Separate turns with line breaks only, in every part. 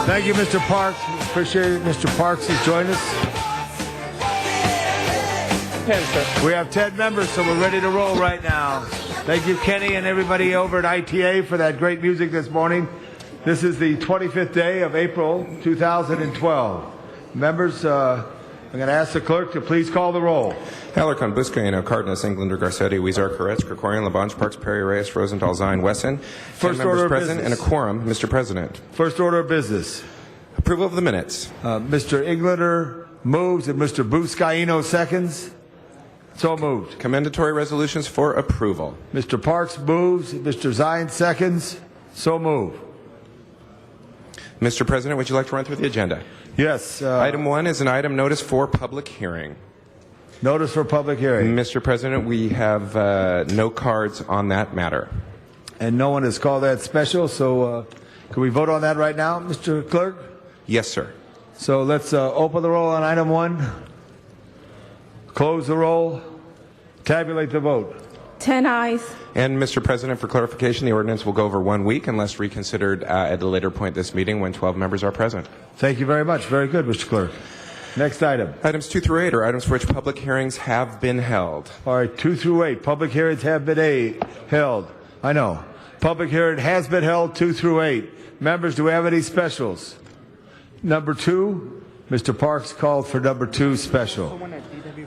Thank you, Mr. Parks. Appreciate it. Mr. Parks has joined us.
10, sir.
We have 10 members, so we're ready to roll right now. Thank you, Kenny, and everybody over at ITA for that great music this morning. This is the 25th day of April 2012. Members, I'm going to ask the clerk to please call the roll.
Alarcon, Buscaino, Cardenas, Englander, Garcetti, Huizar, Koretz, Krikorian, Labange, Parks, Perry, Reyes, Rosenthal, Zine, Wesson.
First
10
order
members
of
present
business.
and a quorum, Mr. President.
First order of business.
Approval of the minutes.
Mr. Englander moves and Mr. Buscaino seconds. So moved.
Commendatory resolutions for approval.
Mr. Parks moves. Mr. Zine seconds. So moved.
Mr. President, would you like to run through the agenda?
Yes.
Item 1 is an item notice for public hearing.
Notice for public hearing.
Mr. President, we have no cards on that matter.
And no one has called that special, so can we vote on that right now, Mr. Clerk?
Yes, sir.
So let's open the roll on item 1. Close the roll. Tabulate the vote.
10 ayes.
And, Mr. President, for clarification, the ordinance will go over 1 week unless reconsidered at a later point this meeting when 12 members are present.
Thank you very much. Very good, Mr. Clerk. Next item.
Items 2 through 8 are items for which public hearings have been held.
All right, 2 through 8. Public hearings have been held. I know. Public hearing has been held 2 through 8. Members, do we have any specials? Number 2, Mr. Parks called for number 2 special.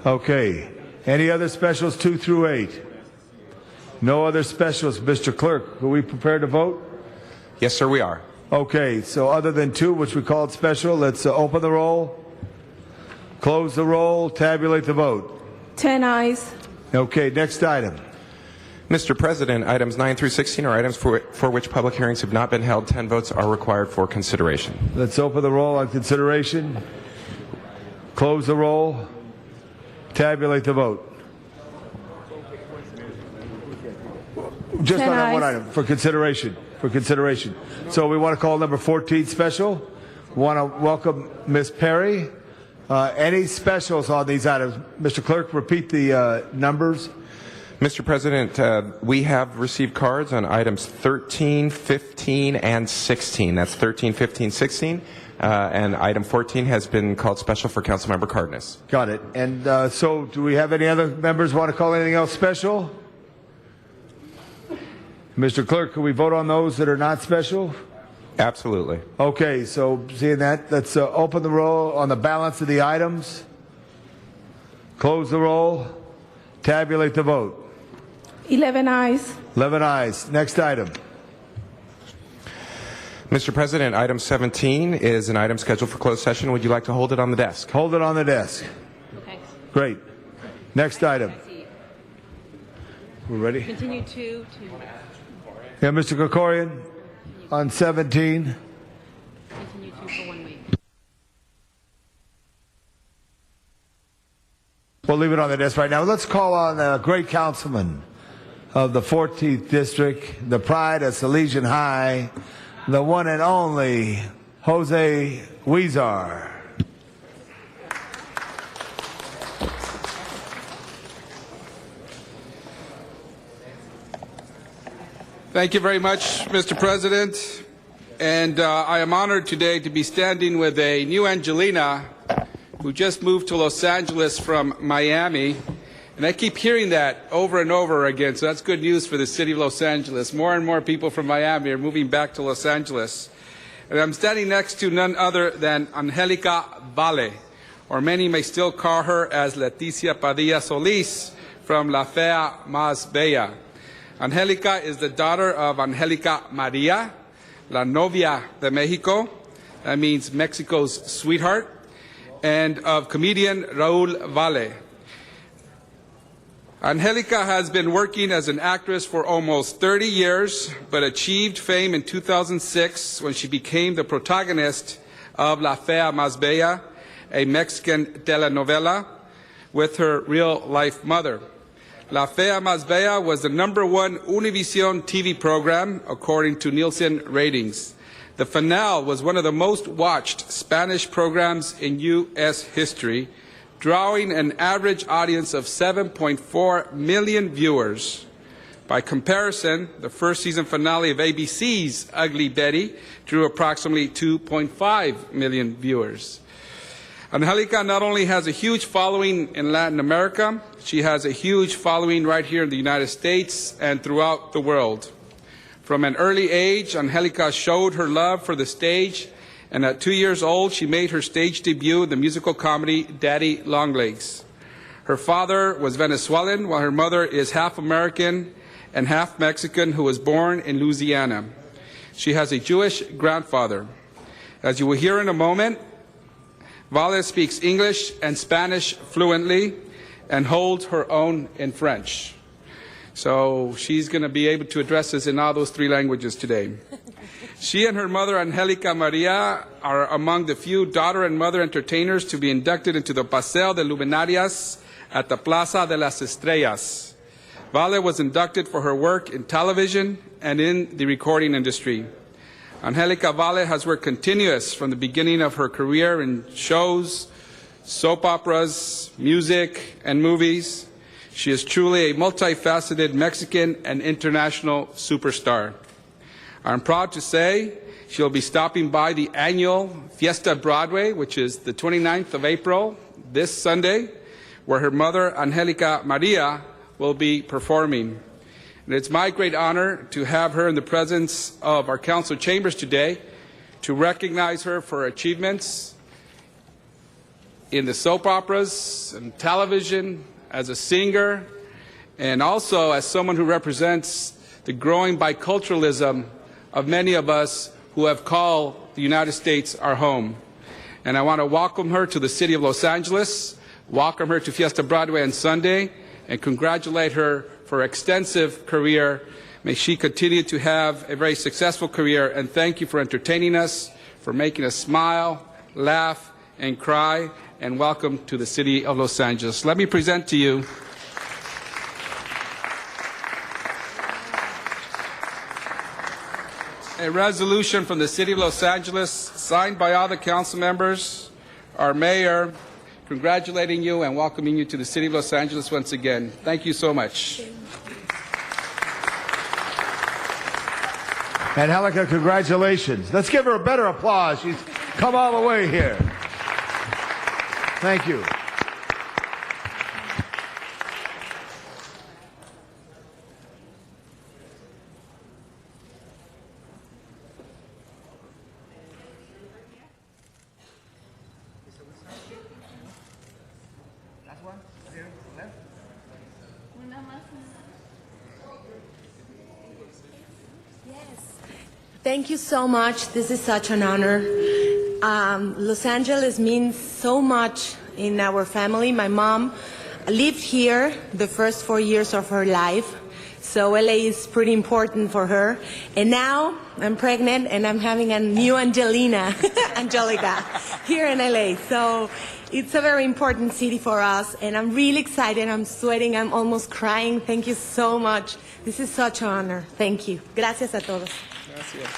Okay. Any other specials 2 through 8? No other specials. Mr. Clerk, are we prepared to vote?
Yes, sir, we are.
Okay, so other than 2, which we called special, let's open the roll, close the roll, tabulate the vote.
10 ayes.
Okay, next item.
Mr. President, items 9 through 16 are items for which public hearings have not been held. 10 votes are required for consideration.
Let's open the roll on consideration, close the roll, tabulate the vote. Just on that one item, for consideration. So we want to call number 14 special. We want to welcome Ms. Perry. Any specials on these items? Mr. Clerk, repeat the numbers.
Mr. President, we have received cards on items 13, 15, and 16. That's 13, 15, 16. And item 14 has been called special for Councilmember Cardenas.
Got it. And so do we have any other members want to call anything else special? Mr. Clerk, can we vote on those that are not special?
Absolutely.
Okay, so seeing that, let's open the roll on the balance of the items. Close the roll. Tabulate the vote.
11 ayes.
11 ayes. Next item.
Mr. President, item 17 is an item scheduled for closed session. Would you like to hold it on the desk?
Hold it on the desk.
Thanks.
Great. Next item.
I see.
We're ready?
Continue to.
Yeah, Mr. Krikorian on 17.
Continue to for 1 week.
We'll leave it on the desk right now. Let's call on the great councilman of the 14th District, the pride of Salesian High, the one and only Jose Huizar.
Thank you very much, Mr. President. And I am honored today to be standing with a new Angelina who just moved to Los Angeles from Miami. And I keep hearing that over and over again, so that's good news for the city of Los Angeles. More and more people from Miami are moving back to Los Angeles. And I'm standing next to none other than Angelica Vale, or many may still call her as Leticia Padilla Solis from La Fea Más Bella. Angelica is the daughter of Angelica Maria, La Novia de Mexico, that means Mexico's sweetheart, and of comedian Raul Vale. Angelica has been working as an actress for almost 30 years, but achieved fame in 2006 when she became the protagonist of La Fea Más Bella, a Mexican telenovela, with her real-life mother. La Fea Más Bella was the #1 Univision TV program, according to Nielsen ratings. The finale was one of the most watched Spanish programs in U.S. history, drawing an average audience of 7.4 million viewers. By comparison, the first season finale of ABC's Ugly Betty drew approximately 2.5 million viewers. Angelica not only has a huge following in Latin America, she has a huge following right here in the United States and throughout the world. From an early age, Angelica showed her love for the stage, and at 2 years old, she made her stage debut in the musical comedy Daddy Longlegs. Her father was Venezuelan, while her mother is half American and half Mexican, who was born in Louisiana. She has a Jewish grandfather. As you will hear in a moment, Vale speaks English and Spanish fluently and holds her own in French. So she's going to be able to address us in all those three languages today. She and her mother, Angelica Maria, are among the few daughter and mother entertainers to be inducted into the Paseo de Luminarias at the Plaza de las Estrellas. Vale was inducted for her work in television and in the recording industry. Angelica Vale has worked continuous from the beginning of her career in shows, soap operas, music, and movies. She is truly a multifaceted Mexican and international superstar. I'm proud to say she'll be stopping by the annual Fiesta Broadway, which is the 29th of April, this Sunday, where her mother, Angelica Maria, will be performing. And it's my great honor to have her in the presence of our council chambers today to recognize her for her achievements in the soap operas and television, as a singer, and also as someone who represents the growing biculturalism of many of us who have called the United States our home. And I want to welcome her to the city of Los Angeles, welcome her to Fiesta Broadway on Sunday, and congratulate her for her extensive career. May she continue to have a very successful career, and thank you for entertaining us, for making us smile, laugh, and cry, and welcome to the city of Los Angeles. Let me present to you a resolution from the city of Los Angeles, signed by all the council members, our mayor, congratulating you and welcoming you to the city of Los Angeles once again. Thank you so much.
Angelica, congratulations. Let's give her a better applause. She's come all the way here. Thank you.
Thank you so much. This is such an honor. Los Angeles means so much in our family. My mom lived here the first 4 years of her life, so LA is pretty important for her. And now I'm pregnant and I'm having a new Angelica, here in LA. So it's a very important city for us, and I'm really excited. I'm sweating. I'm almost crying. Thank you so much. This is such an honor. Thank you. Gracias a todos.
Gracias.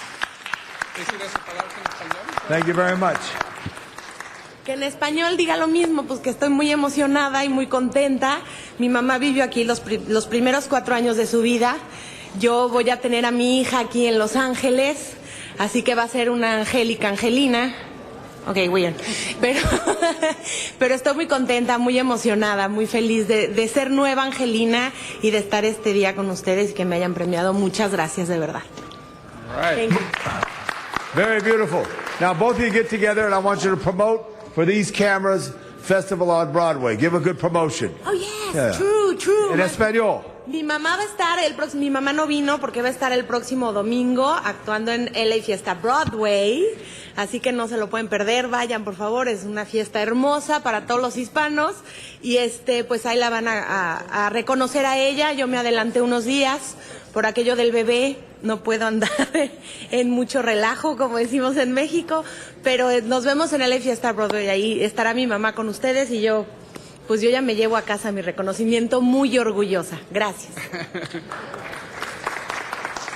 ¿Decir esa palabra en español?
Thank you very much.
Que en español diga lo mismo, pues que estoy muy emocionada y muy contenta. Mi mamá vivió aquí los primeros 4 años de su vida. Yo voy a tener a mi hija aquí en Los Ángeles, así que va a ser una Angélica Angelina. Ok, weird. Pero estoy muy contenta, muy emocionada, muy feliz de ser nueva Angelina y de estar este día con ustedes y que me hayan premiado. Muchas gracias, de verdad.
All right.
Thank you.
Very beautiful. Now, both of you get together, and I want you to promote for these cameras Festival on Broadway. Give a good promotion.
Oh, yes,
Yeah.
true.
En español.
Mi mamá va a estar mi mamá no vino porque va a estar el próximo domingo actuando en LA Fiesta Broadway, así que no se lo pueden perder, vayan por favor, es una fiesta hermosa para todos los hispanos y pues ahí la van a reconocer a ella. Yo me adelanté unos días por aquello del bebé, no puedo andar en mucho relajo, como decimos en México, pero nos vemos en LA Fiesta Broadway, ahí estará mi mamá con ustedes y yo ya me llevo a casa mi reconocimiento muy orgullosa. Gracias.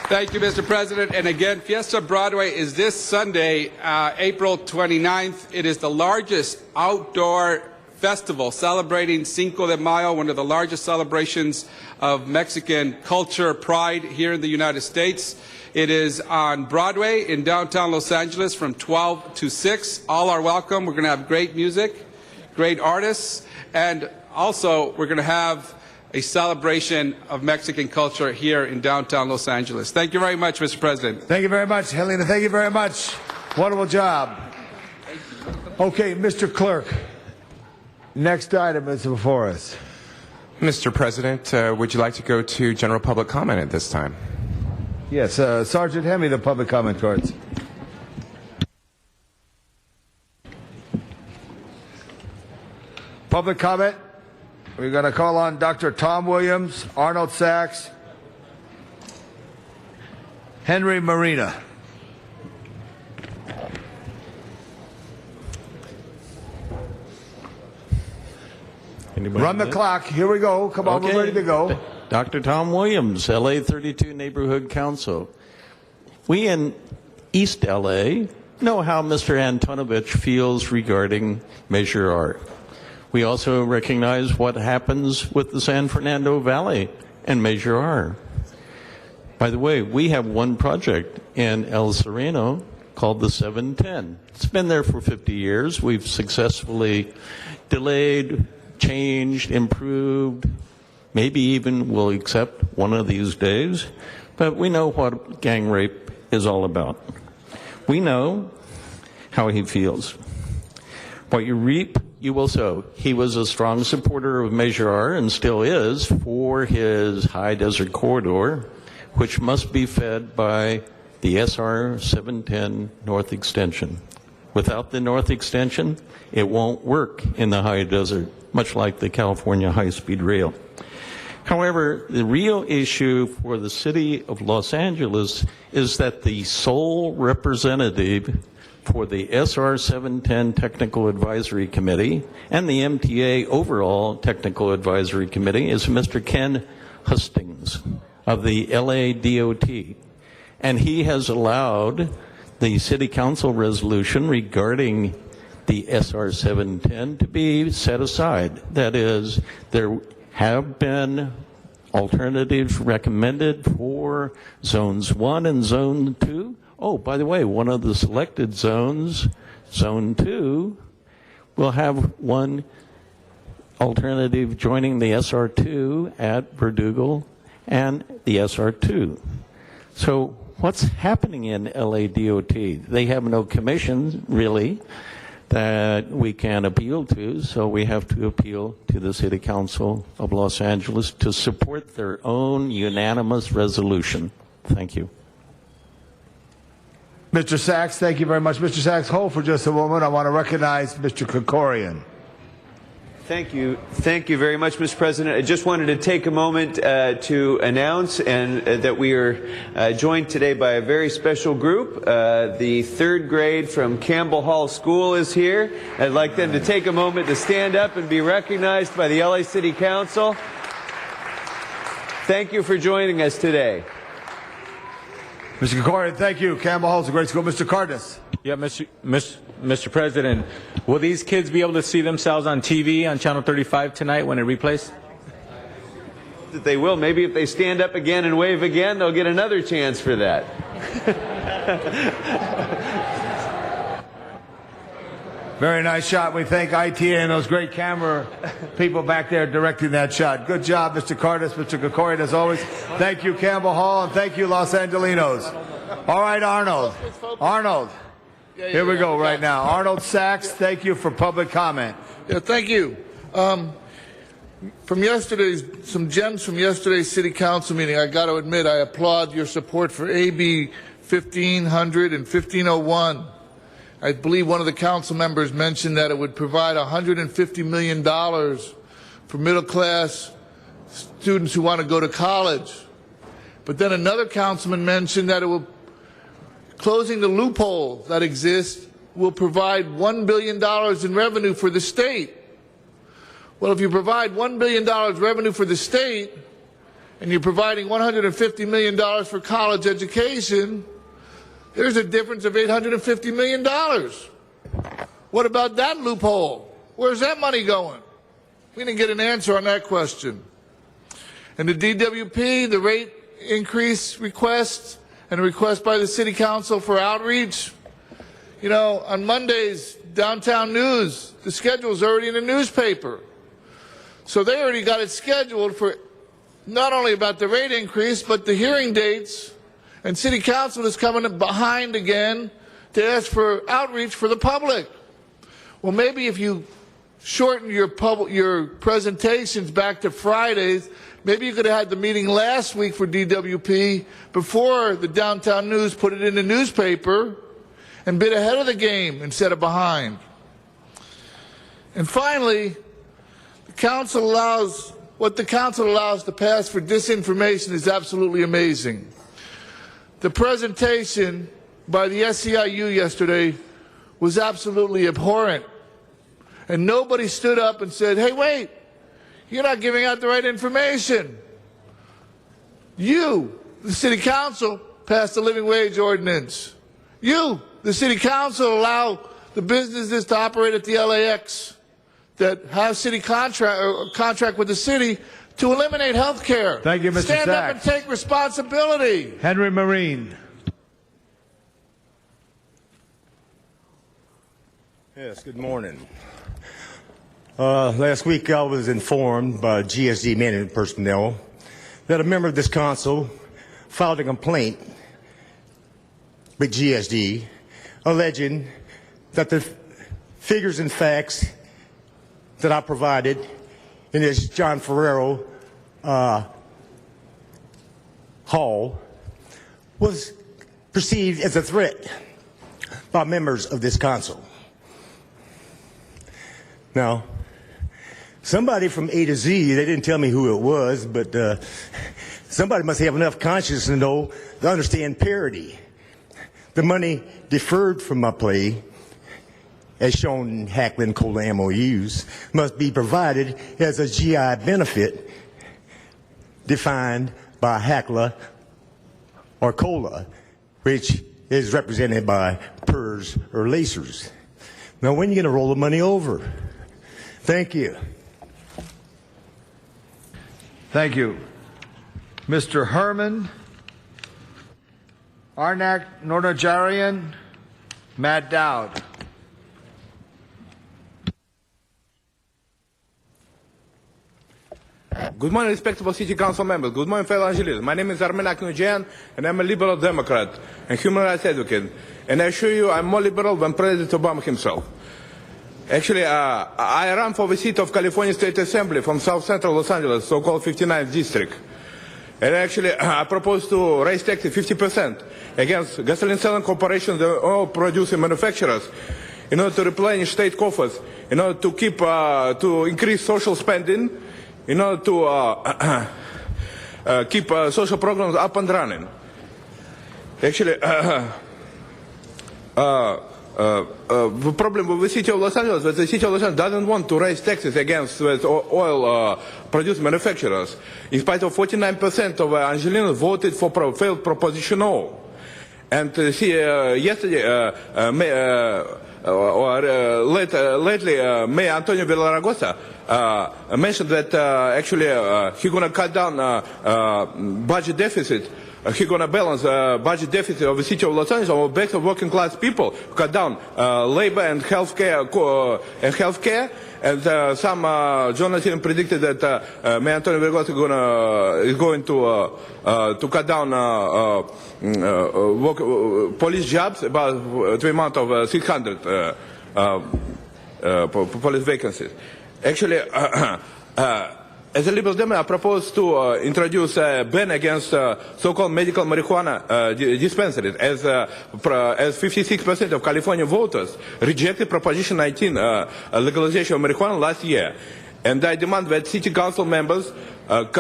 Thank you, Mr. President. And again, Fiesta Broadway is this Sunday, April 29th. It is the largest outdoor festival celebrating Cinco de Mayo, one of the largest celebrations of Mexican culture, pride here in the United States. It is on Broadway in downtown Los Angeles from 12 to 6. All are welcome. We're going to have great music, great artists, and also we're going to have a celebration of Mexican culture here in downtown Los Angeles. Thank you very much, Mr. President.
Thank you very much, Helena. Thank you very much. Wonderful job. Okay, Mr. Clerk, next item is before us.
Mr. President, would you like to go to general public comment at this time?
Yes, Sergeant, hand me the public comment cards. Public comment. We're going to call on Dr. Tom Williams, Arnold Sachs, Henry Marina. Run the clock. Here we go. Come on, we're ready to go.
Dr. Tom Williams, LA 32 Neighborhood Council. We in East LA know how Mr. Antonovich feels regarding Measure R. We also recognize what happens with the San Fernando Valley and Measure R. By the way, we have one project in El Sereno called the 710. It's been there for 50 years. We've successfully delayed, changed, improved, maybe even will accept one of these days, but we know what gang rape is all about. We know how he feels. What you reap, you will sow. He was a strong supporter of Measure R and still is for his high desert corridor, which must be fed by the SR 710 North Extension. Without the North Extension, it won't work in the high desert, much like the California high-speed rail. However, the real issue for the city of Los Angeles is that the sole representative for the SR 710 Technical Advisory Committee and the MTA overall Technical Advisory Committee is Mr. Ken Hustings of the LA DOT. And he has allowed the city council resolution regarding the SR 710 to be set aside. That is, there have been alternatives recommended for zones 1 and zone 2. Oh, by the way, one of the selected zones, zone 2, will have one alternative joining the SR2 at Verdugo and the SR2. So what's happening in LADOT? They have no commission, really, that we can appeal to, so we have to appeal to the City Council of Los Angeles to support their own unanimous resolution. Thank you.
Mr. Sachs, thank you very much. Mr. Sachs, hold for just a moment. I want to recognize Mr. Krikorian.
Thank you. Thank you very much, Mr. President. I just wanted to take a moment to announce that we are joined today by a very special group. The third grade from Campbell Hall School is here. I'd like them to take a moment to stand up and be recognized by the LA City Council. Thank you for joining us today.
Mr. Krikorian, thank you. Campbell Hall is a great school. Mr. Cardenas.
Yeah, Mr. President, will these kids be able to see themselves on TV on Channel 35 tonight when it replays?
That they will. Maybe if they stand up again and wave again, they'll get another chance for that.
Very nice shot. We thank ITA and those great camera people back there directing that shot. Good job, Mr. Cardenas, Mr. Krikorian, as always. Thank you, Campbell Hall, and thank you, Los Angelinos. All right, Arnold. Arnold. Here we go right now. Arnold Sachs, thank you for public comment.
Yeah, thank you. From yesterday's, some gems from yesterday's City Council meeting, I got to admit, I applaud your support for AB 1500 and 1501. I believe one of the council members mentioned that it would provide $150 million for middle-class students who want to go to college. But then another councilman mentioned that it will closing the loophole that exists will provide $1 billion in revenue for the state. Well, if you provide $1 billion revenue for the state and you're providing $150 million for college education, there's a difference of $850 million. What about that loophole? Where's that money going? We didn't get an answer on that question. And the DWP, the rate increase request, and a request by the City Council for outreach. You know, on Mondays, Downtown News, the schedule's already in the newspaper. So they already got it scheduled for not only about the rate increase, but the hearing dates. And City Council is coming behind again to ask for outreach for the public. Well, maybe if you shorten your presentations back to Fridays, maybe you could have had the meeting last week for DWP before the Downtown News put it in the newspaper and been ahead of the game instead of behind. And finally, the council allows to pass for disinformation is absolutely amazing. The presentation by the SEIU yesterday was absolutely abhorrent. And nobody stood up and said, hey, wait, you're not giving out the right information. You, the City Council, passed the living wage ordinance. You, the City Council, allow the businesses to operate at the LAX that have city contract with the city to eliminate health care.
Thank you, Mr.
Stand up and
Sachs.
take responsibility.
Henry Marine.
Yes, good morning. Last week I was informed by GSD management personnel that a member of this council filed a complaint with GSD alleging that the figures and facts that I provided in this John Ferrero hall was perceived as a threat by members of this council. Now, somebody from A to Z, they didn't tell me who it was, but somebody must have enough conscience to understand parity. The money deferred from my play, as shown in Hackler and Cola MOUs, must be provided as a GI benefit defined by Hackler or Cola, which is represented by PERS or Lacers. Now, when are you going to roll the money over? Thank you.
Thank you. Mr. Herman, Arnak Nordajarian, Matt Dowd.
Good morning, respectable City Council members. Good morning, fellow Angelinos. My name is Armenak Nujian, and I'm a liberal Democrat and human rights advocate. And I assure you, I'm more liberal than President Obama himself. Actually, I ran for the seat of California State Assembly from South Central Los Angeles, so-called 59th District. And actually, I propose to raise taxes 50% against gasoline selling corporations and oil producing manufacturers in order to replenish state coffers, in order to keep, to increase social spending, in order to keep social programs up and running. Actually, the problem with the City of Los Angeles is that the City of Los Angeles doesn't want to raise taxes against oil producing manufacturers. In spite of 49% of Angelinos voted for failed Proposition O. And yesterday, lately, Mayor Antonio Villaraigosa mentioned that actually he's going to cut down budget deficit. He's going to balance budget deficit of the City of Los Angeles on the backs of working class people, cut down labor and healthcare, and some journalists even predicted that Mayor Antonio Villaraigosa is going to cut down police jobs about the amount of 600 police vacancies. Actually, as a liberal Democrat, I propose to introduce a ban against so-called medical marijuana dispensaries, as 56% of California voters rejected Proposition 19, legalization of marijuana last year. And I demand that city council members, introduce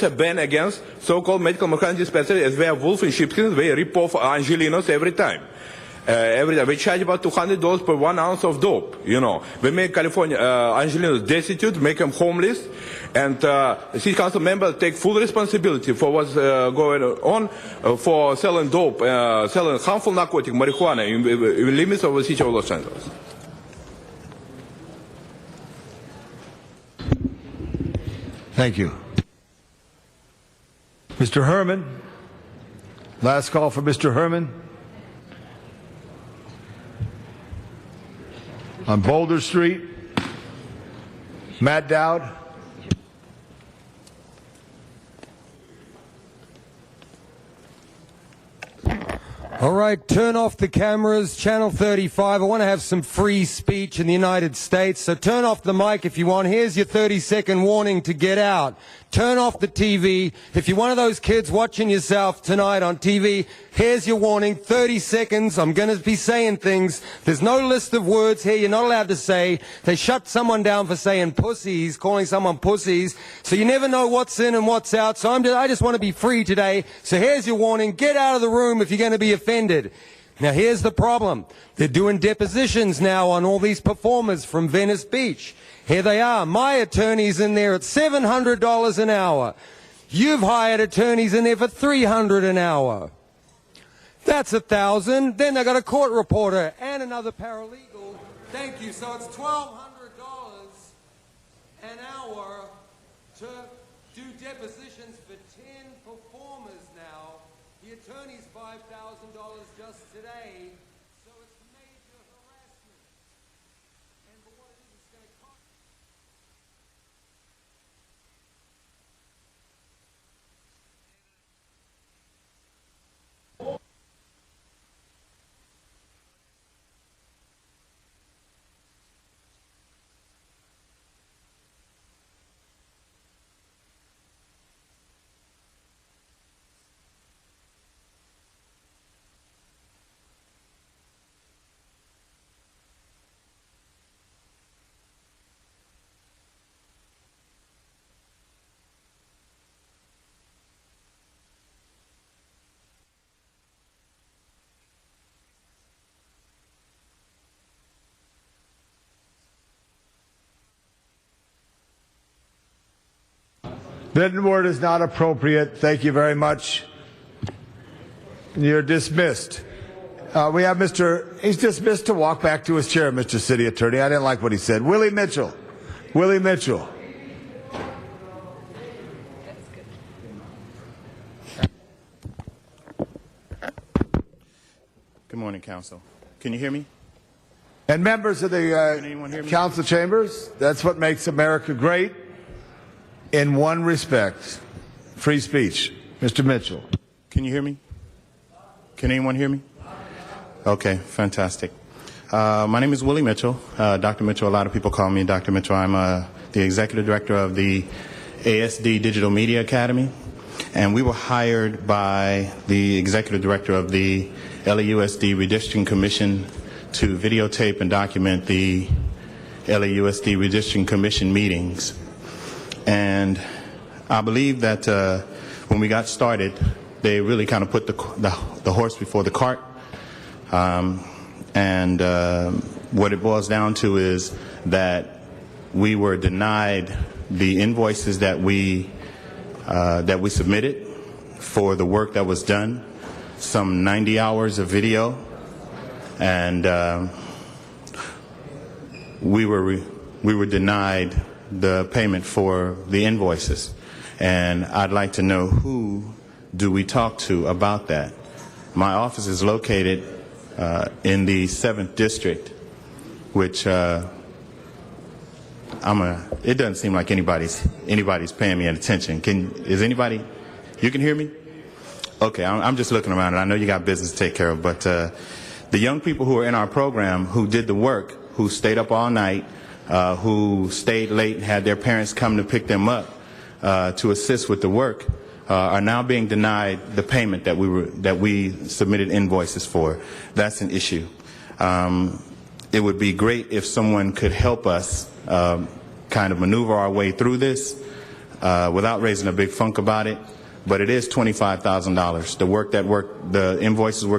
a ban against so-called medical marijuana dispensaries, as they are wolf in sheepskins. They rip off Angelinos every time. They charge about $200 per 1 ounce of dope. They make California Angelinos destitute, make them homeless, and city council members take full responsibility for what's going on for selling dope, selling harmful narcotic marijuana in the limits of the City of Los Angeles.
Thank you. Mr. Herman. Last call for Mr. Herman. On Boulder Street. Matt Dowd.
All right, turn off the cameras. Channel 35. I want to have some free speech in the United States, so turn off the mic if you want. Here's your 30-second warning to get out. Turn off the TV. If you're one of those kids watching yourself tonight on TV, here's your warning. 30 seconds. I'm going to be saying things. There's no list of words here you're not allowed to say. They shut someone down for saying pussies, calling someone pussies. So you never know what's in and what's out. So I just want to be free today. So here's your warning. Get out of the room if you're going to be offended. Now here's the problem. They're doing depositions now on all these performers from Venice Beach. Here they are. My attorney's in there at $700 an hour. You've hired attorneys in there for $300 an hour. That's $1,000. Then they got a court reporter and another paralegal. Thank you. So it's $1,200 an hour to do depositions for 10 performers now. The attorney's $5,000 just today. So it's major harassment. And for what it is, it's going to cost.
Written word is not appropriate. Thank you very much. You're dismissed. We have he's dismissed to walk back to his chair, Mr. City Attorney. I didn't like what he said. Willie Mitchell. Willie Mitchell.
Good morning, Council. Can you hear me?
And members of the council chambers, that's what makes America great in one respect, free speech. Mr. Mitchell.
Can you hear me? Can anyone hear me? Okay, fantastic. My name is Willie Mitchell. Dr. Mitchell, a lot of people call me Dr. Mitchell. I'm the executive director of the ASD Digital Media Academy, and we were hired by the executive director of the LAUSD Redistricting Commission to videotape and document the LAUSD Redistricting Commission meetings. And I believe that when we got started, they really kind of put the horse before the cart. What it boils down to is that we were denied the invoices that we submitted for the work that was done, some 90 hours of video, and we were denied the payment for the invoices. And I'd like to know, who do we talk to about that? My office is located in the 7th District, which it doesn't seem like anybody's paying me any attention. Is anybody, you can hear me? Okay, I'm just looking around, and I know you got business to take care of, but the young people who are in our program who did the work, who stayed up all night, who stayed late and had their parents come to pick them up to assist with the work, are now being denied the payment that we submitted invoices for. That's an issue. It would be great if someone could help us kind of maneuver our way through this without raising a big funk about it. But it is $25,000. The invoices were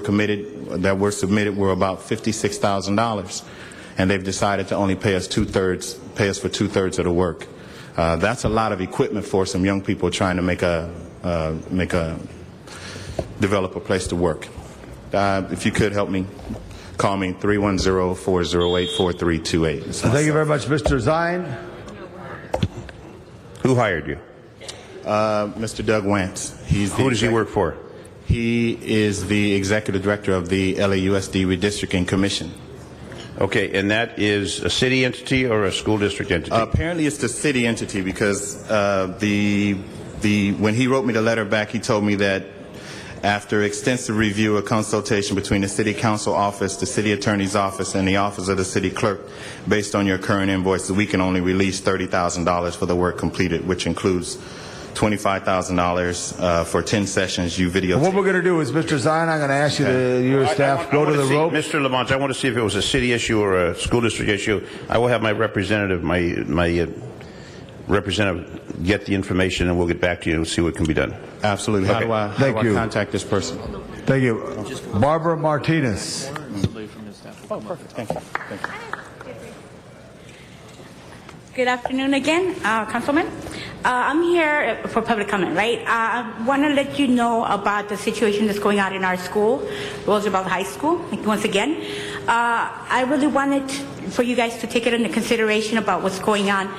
submitted were about $56,000. And they've decided to only pay us for 2/3 of the work. That's a lot of equipment for some young people trying to develop a place to work. If you could help me, call me 310-408-4328.
Thank you very much, Mr. Zine.
Who hired you?
Mr. Doug Wentz.
Who does he work for?
He is the executive director of the LAUSD Redistricting Commission.
Okay, and that is a city entity or a school district entity?
Apparently, it's the city entity because when he wrote me the letter back, he told me that after extensive review, a consultation between the city council office, the city attorney's office, and the office of the city clerk, based on your current invoices, we can only release $30,000 for the work completed, which includes $25,000 for 10 sessions you videotaped.
What we're going to do is, Mr. Zion, I'm going to ask you, your staff, go to the rope.
Mr. Lamont, I want to see if it was a city issue or a school district issue. I will have my representative, representative get the information, and we'll get back to you and see what can be done.
Absolutely.
Okay.
How do I contact this person?
Thank you. Barbara Martinez.
Oh, perfect. Thank you. Thank you.
Good afternoon again, Councilman. I'm here for public comment, right? I want to let you know about the situation that's going on in our school, Roosevelt High School, once again. I really wanted for you guys to take it into consideration about what's going on.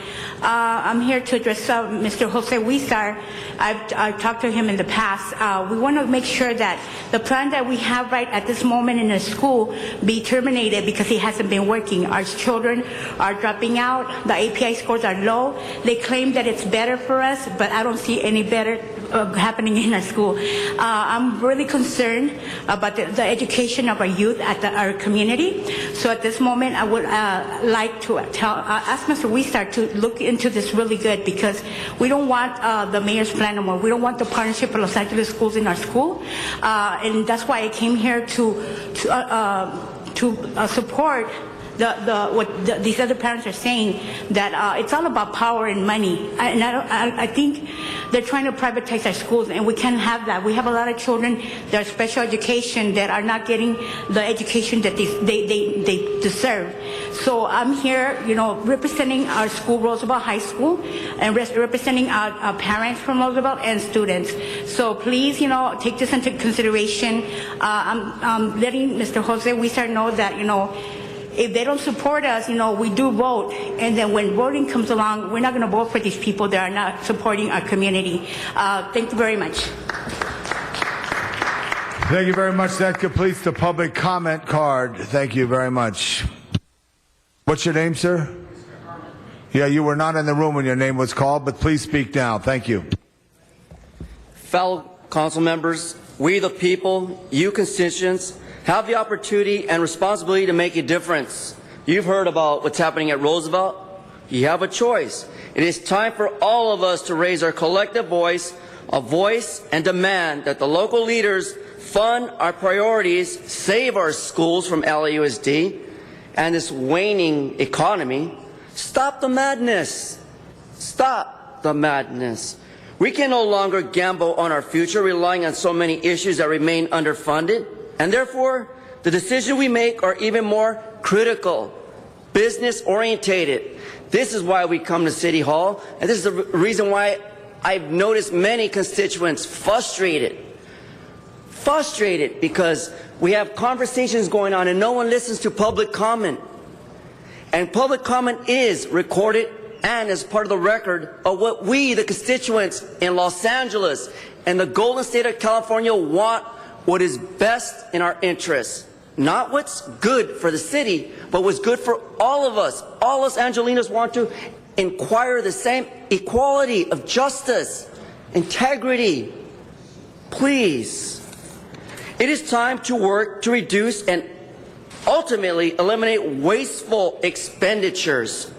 I'm here to address Mr. Jose Huizar. I've talked to him in the past. We want to make sure that the plan that we have right at this moment in the school be terminated because he hasn't been working. Our children are dropping out. The API scores are low. They claim that it's better for us, but I don't see any better happening in our school. I'm really concerned about the education of our youth at our community. So at this moment, I would like to ask Mr. Huizar to look into this really good because we don't want the mayor's plan no more. We don't want the partnership of Los Angeles schools in our school, and that's why I came here to support what these other parents are saying, that it's all about power and money. And I think they're trying to privatize our schools, and we can't have that. We have a lot of children that are special education that are not getting the education that they deserve. So I'm here, representing our school, Roosevelt High School, and representing our parents from Roosevelt and students. So please, take this into consideration. I'm letting Mr. Jose Huizar know that, if they don't support us, we do vote. And then when voting comes along, we're not going to vote for these people that are not supporting our community. Thank you very much.
Thank you very much. That completes the public comment card. Thank you very much. What's your name, sir? Yeah, you were not in the room when your name was called, but please speak now. Thank you.
Fellow council members, we the people, you constituents, have the opportunity and responsibility to make a difference. You've heard about what's happening at Roosevelt. You have a choice. It is time for all of us to raise our collective voice, and demand that the local leaders fund our priorities, save our schools from LAUSD and this waning economy. Stop the madness. Stop the madness. We can no longer gamble on our future, relying on so many issues that remain underfunded. And therefore, the decisions we make are even more critical, business-orientated. This is why we come to City Hall, and this is the reason why I've noticed many constituents frustrated because we have conversations going on and no one listens to public comment. And public comment is recorded and is part of the record of what we, the constituents in Los Angeles and the Golden State of California, want. What is best in our interests, not what's good for the city, but what's good for all of us. All us Angelinos want to inquire the same equality of justice, integrity. Please. It is time to work to reduce and ultimately eliminate wasteful expenditures,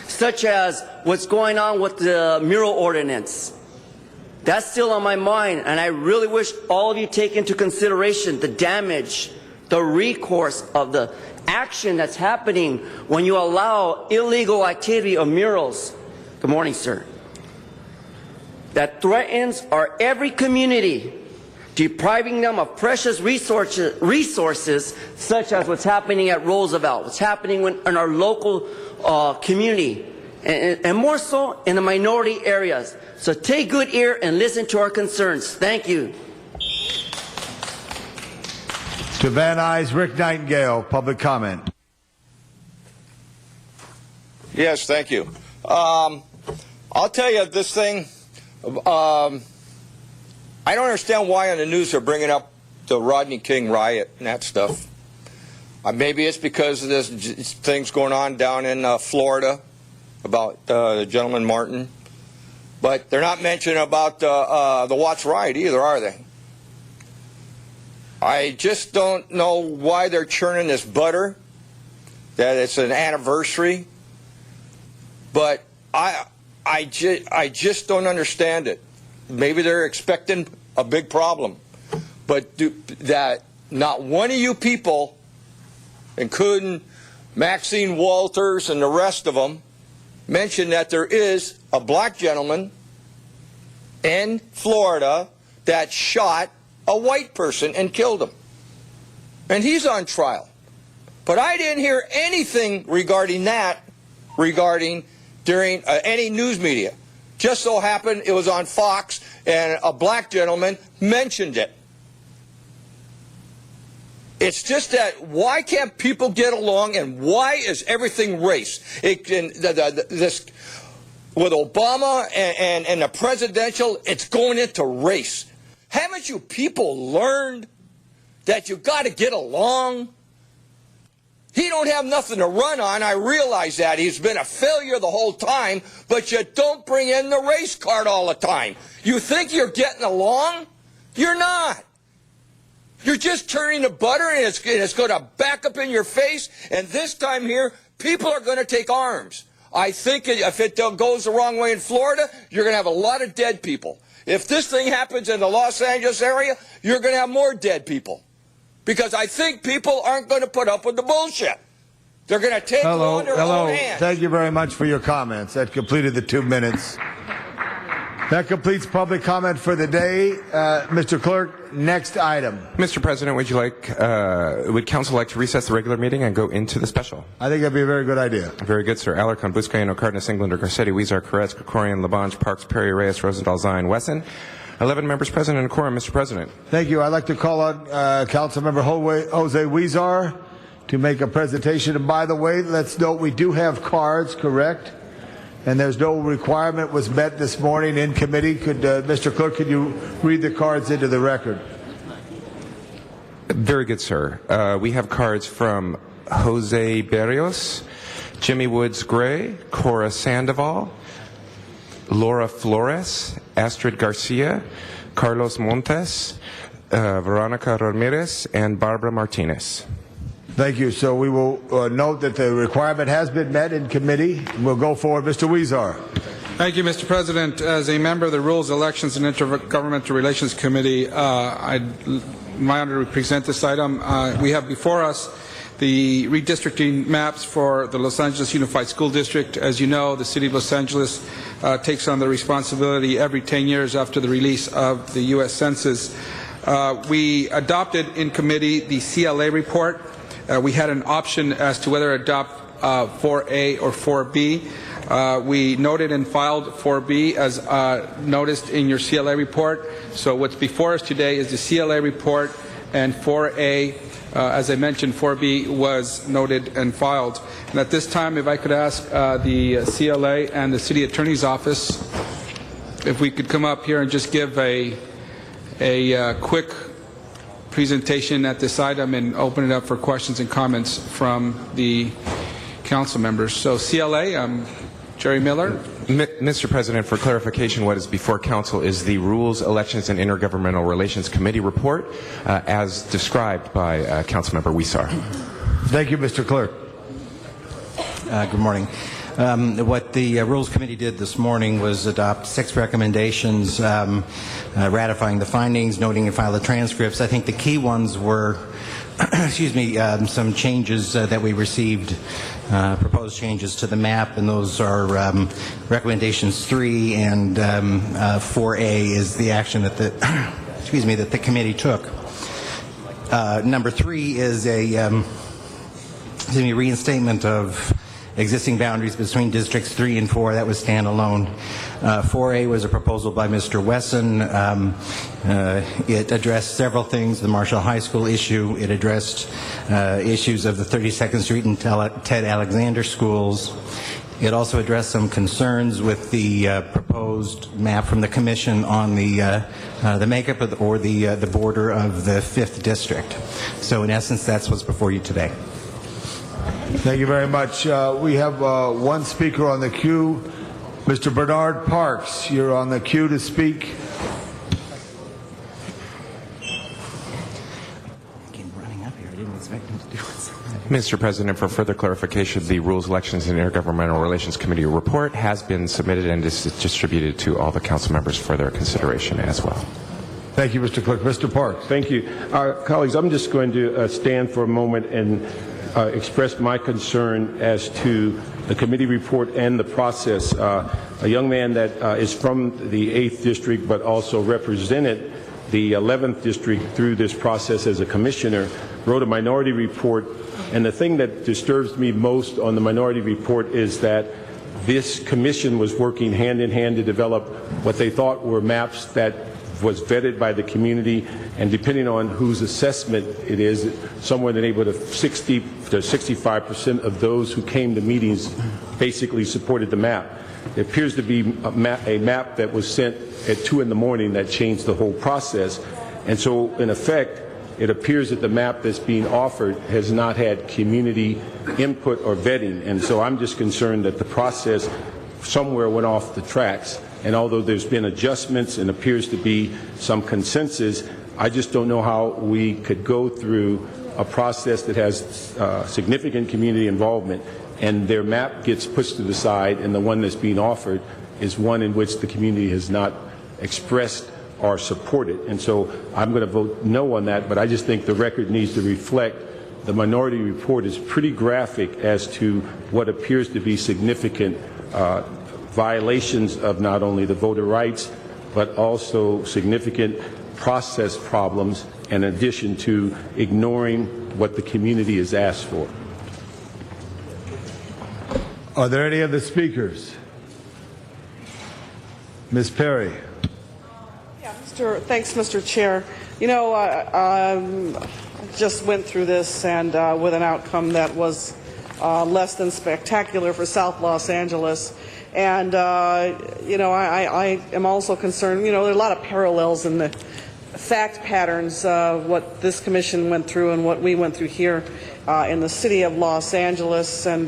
such as what's going on with the mural ordinance. That's still on my mind, and I really wish all of you take into consideration the damage, the recourse of the action that's happening when you allow illegal activity of murals. Good morning, sir. That threatens our every community, depriving them of precious resources such as what's happening at Roosevelt, what's happening in our local community, and more so in the minority areas. So take good ear and listen to our concerns. Thank you.
To Van Nuys, Rick Nightingale, public comment.
Yes, thank you. I'll tell you this thing. I don't understand why on the news they're bringing up the Rodney King riot and that stuff. Maybe it's because of this things going on down in Florida about the gentleman Martin. But they're not mentioning about the Watts riot either, are they? I just don't know why they're churning this butter, that it's an anniversary. But I just don't understand it. Maybe they're expecting a big problem. But that not one of you people, including Maxine Walters and the rest of them, mentioned that there is a black gentleman in Florida that shot a white person and killed him. And he's on trial. But I didn't hear anything regarding that, during any news media. Just so happened it was on Fox and a black gentleman mentioned it. It's just that why can't people get along and why is everything race? This with Obama and the presidential, it's going into race. Haven't you people learned that you got to get along? He don't have nothing to run on. I realize that. He's been a failure the whole time, but you don't bring in the race card all the time. You think you're getting along? You're not. You're just turning the butter and it's going to back up in your face. And this time here, people are going to take arms. I think if it goes the wrong way in Florida, you're going to have a lot of dead people. If this thing happens in the Los Angeles area, you're going to have more dead people. Because I think people aren't going to put up with the bullshit. They're going to take it on their own hands.
Thank you very much for your comments. That completed the 2 minutes. That completes public comment for the day. Mr. Clerk, next item.
Mr. President, would council like to recess the regular meeting and go into the special?
I think that'd be a very good idea.
Very good, sir. Alarcon, Buscaino, Cardenas, Englander, Garcetti, Weezer, Corretz, Krikorian, Labange, Parks, Perry, Reyes, Rosendahl, Zine, Wesson. 11 members present and a quorum, Mr. President.
Thank you. I'd like to call on Councilmember Jose Weezer to make a presentation. And by the way, let's note we do have cards, correct? And there's no requirement was met this morning in committee. Mr. Clerk, could you read the cards into the record?
Very good, sir. We have cards from Jose Berrios, Jimmy Woods Gray, Cora Sandoval, Laura Flores, Astrid Garcia, Carlos Montes, Veronica Ramirez, and Barbara Martinez.
Thank you. So we will note that the requirement has been met in committee. We'll go forward. Mr. Weezer.
Thank you, Mr. President. As a member of the Rules, Elections, and Intergovernmental Relations Committee, my honor to present this item. We have before us the redistricting maps for the Los Angeles Unified School District. As you know, the City of Los Angeles takes on the responsibility every 10 years after the release of the U.S. Census. We adopted in committee the CLA report. We had an option as to whether to adopt 4A or 4B. We noted and filed 4B as noticed in your CLA report. So what's before us today is the CLA report, and 4A, as I mentioned, 4B was noted and filed. And at this time, if I could ask the CLA and the City Attorney's Office if we could come up here and just give a quick presentation at this item and open it up for questions and comments from the council members. So CLA, Jerry Miller.
Mr. President, for clarification, what is before council is the Rules, Elections, and Intergovernmental Relations Committee report as described by Councilmember Weezer.
Thank you, Mr. Clerk.
Good morning. What the Rules Committee did this morning was adopt 6 recommendations ratifying the findings, noting and file the transcripts. I think the key ones were some changes that we received, proposed changes to the map, and those are recommendations 3 and 4A is the action that the committee took. Number 3 is a reinstatement of existing boundaries between districts 3 and 4. That was standalone. 4A was a proposal by Mr. Wesson. It addressed several things: the Marshall High School issue. It addressed issues of the 32nd Street and Ted Alexander schools. It also addressed some concerns with the proposed map from the Commission on the makeup of the border of the 5th District. So in essence, that's what's before you today.
Thank you very much. We have one speaker on the queue. Mr. Bernard Parks, you're on the queue to speak.
Mr. President, for further clarification, the Rules, Elections, and Intergovernmental Relations Committee report has been submitted and is distributed to all the council members for their consideration as well.
Thank you, Mr. Clerk. Mr. Parks.
Thank you. Colleagues, I'm just going to stand for a moment and express my concern as to the committee report and the process. A young man that is from the 8th District but also represented the 11th District through this process as a commissioner wrote a minority report, and the thing that disturbs me most on the minority report is that this commission was working hand in hand to develop what they thought were maps that was vetted by the community, and depending on whose assessment it is, somewhere in the neighborhood of 60 to 65% of those who came to meetings basically supported the map. It appears to be a map that was sent at 2 in the morning that changed the whole process, and so in effect it appears that the map that's being offered has not had community input or vetting, and so I'm just concerned that the process somewhere went off the tracks. And although there's been adjustments and appears to be some consensus, I just don't know how we could go through a process that has significant community involvement and their map gets pushed to the side and the one that's being offered is one in which the community has not expressed or supported. And so I'm going to vote no on that, but I just think the record needs to reflect the minority report is pretty graphic as to what appears to be significant violations of not only the voter rights, but also significant process problems in addition to ignoring what the community has asked for.
Are there any other speakers? Ms. Perry.
Yeah, thanks, Mr. Chair. You know, I just went through this and with an outcome that was less than spectacular for South Los Angeles. And, you know, I am also concerned, you know, there are a lot of parallels in the fact patterns of what this commission went through and what we went through here in the city of Los Angeles. And,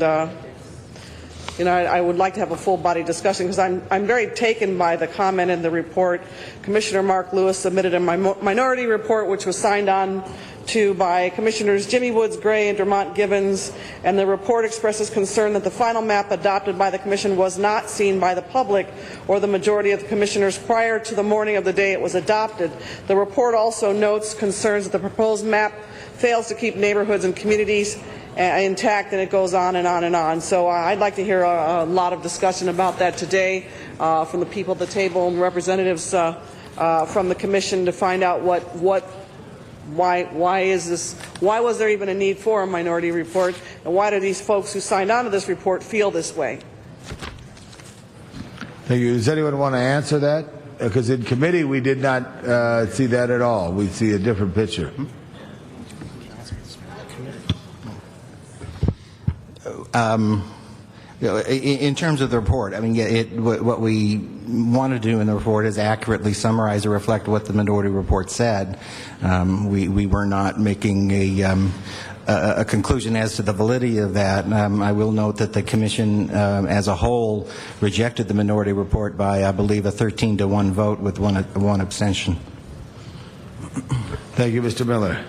you know, I would like to have a full-body discussion because I'm very taken by the comment in the report. Commissioner Mark Lewis submitted a minority report which was signed on to by Commissioners Jimmy Woods Gray and Dermont Gibbons, and the report expresses concern that the final map adopted by the Commission was not seen by the public or the majority of the Commissioners prior to the morning of the day it was adopted. The report also notes concerns that the proposed map fails to keep neighborhoods and communities intact, and it goes on and on and on. So I'd like to hear a lot of discussion about that today from the people at the table and representatives from the Commission to find out why is this? Why was there even a need for a minority report, and why do these folks who signed on to this report feel this way?
Thank you. Does anyone want to answer that? Because in committee we did not see that at all. We see a different picture.
In terms of the report, I mean, what we want to do in the report is accurately summarize or reflect what the minority report said. We were not making a conclusion as to the validity of that. I will note that the Commission as a whole rejected the minority report by, I believe, a 13-to-1 vote with one abstention.
Thank you, Mr. Miller.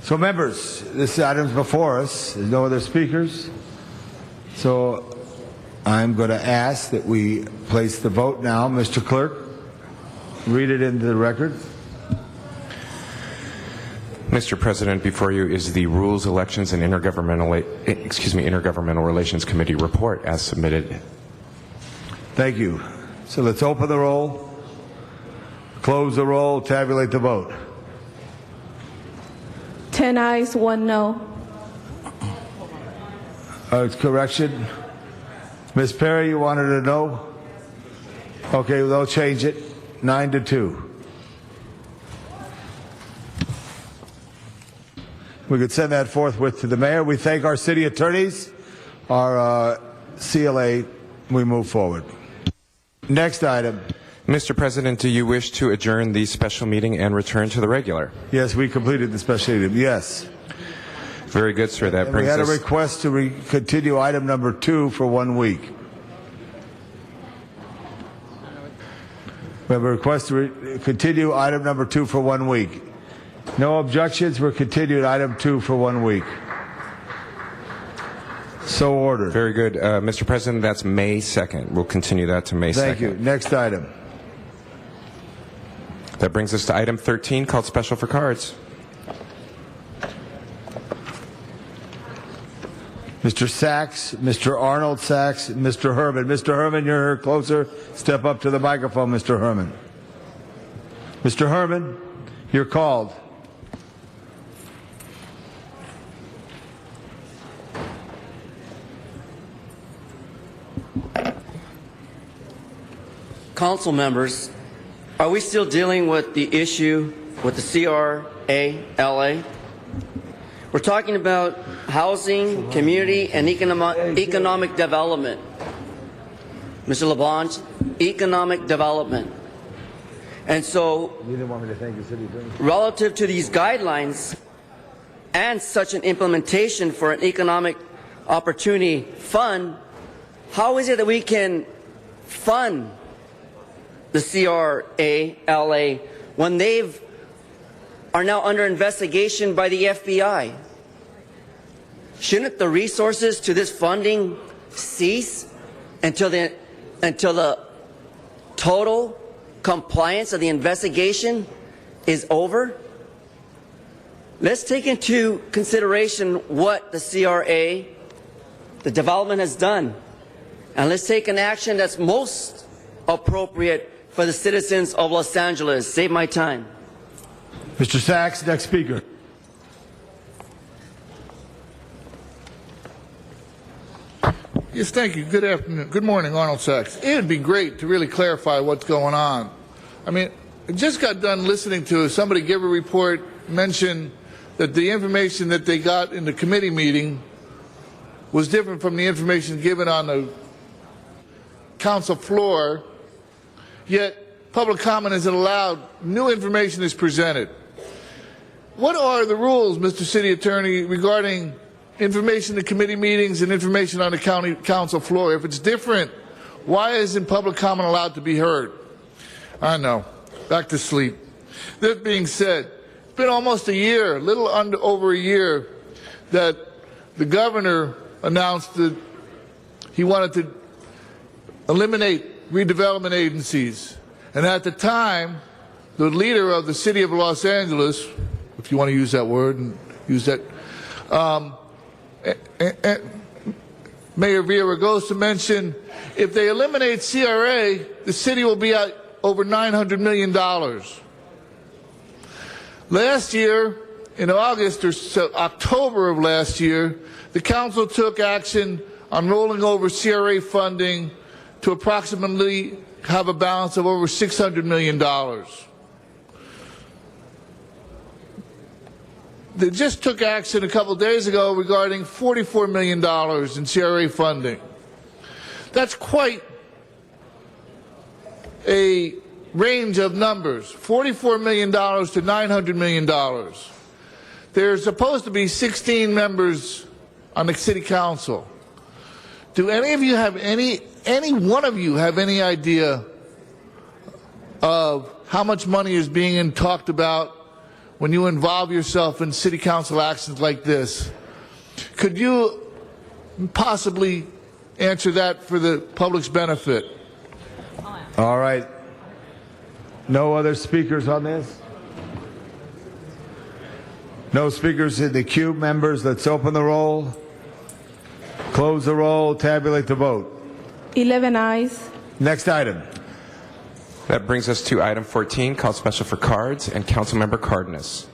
So, members, this item's before us. There's no other speakers. So I'm going to ask that we place the vote now. Mr. Clerk, read it into the record.
Mr. President, before you is the Rules, Elections, and Intergovernmental Relations Committee report as submitted.
Thank you. So let's open the roll, close the roll, tabulate the vote.
10 ayes, 1 no.
Correction. Ms. Perry, you wanted to know? Okay, they'll change it. 9-2. We could send that forthwith to the mayor. We thank our city attorneys, our CLA, we move forward. Next item.
Mr. President, do you wish to adjourn the special meeting and return to the regular?
Yes, we completed the special meeting. Yes.
Very good, sir. That
We
brings
had a
us...
request to continue item number 2 for 1 week. We have a request to continue item number 2 for 1 week. No objections. We're continuing item 2 for 1 week. So ordered.
Very good. Mr. President, that's May 2nd. We'll continue that to May 2nd.
Thank you. Next item.
That brings us to item 13, called Special for Cards.
Mr. Sachs, Mr. Arnold Sachs, Mr. Herman. Mr. Herman, you're closer. Step up to the microphone, Mr. Herman. Mr. Herman, you're called.
Council members, are we still dealing with the issue with the CRA-LA? We're talking about housing, community, and economic development. Mr. LaBlanche, economic development. And so,
You didn't want me to thank the city attorney?
relative to these guidelines and such an implementation for an economic opportunity fund, how is it that we can fund the CRA-LA when they've are now under investigation by the FBI? Shouldn't the resources to this funding cease until the total compliance of the investigation is over? Let's take into consideration what the CRA, the development, has done, and let's take an action that's most appropriate for the citizens of Los Angeles. Save my time.
Mr. Sachs, next speaker.
Yes, thank you. Good afternoon. Good morning, Arnold Sachs. It would be great to really clarify what's going on. I mean, I just got done listening to somebody give a report, mention that the information that they got in the committee meeting was different from the information given on the council floor, yet public comment isn't allowed. New information is presented. What are the rules, Mr. City Attorney, regarding information in committee meetings and information on the county council floor? If it's different, why isn't public comment allowed to be heard? I know. Back to sleep. That being said, it's been almost a year, a little over a year, that the governor announced that he wanted to eliminate redevelopment agencies. And at the time, the leader of the city of Los Angeles, if you want to use that word and use that, Mayor Villaraigosa mentioned if they eliminate CRA, the city will be at over $900 million. Last year, in August or October of last year, the council took action on rolling over CRA funding to approximately have a balance of over $600 million. They just took action a couple days ago regarding $44 million in CRA funding. That's quite a range of numbers, $44 million to $900 million. There's supposed to be 16 members on the city council. Do any of you have any one of you have any idea of how much money is being talked about when you involve yourself in city council actions like this? Could you possibly answer that for the public's benefit?
All right. No other speakers on this? No speakers in the queue, members. Let's open the roll, close the roll, tabulate the vote.
11 ayes.
Next item.
That brings us to item 14, called Special for Cards, and Councilmember Cardenas.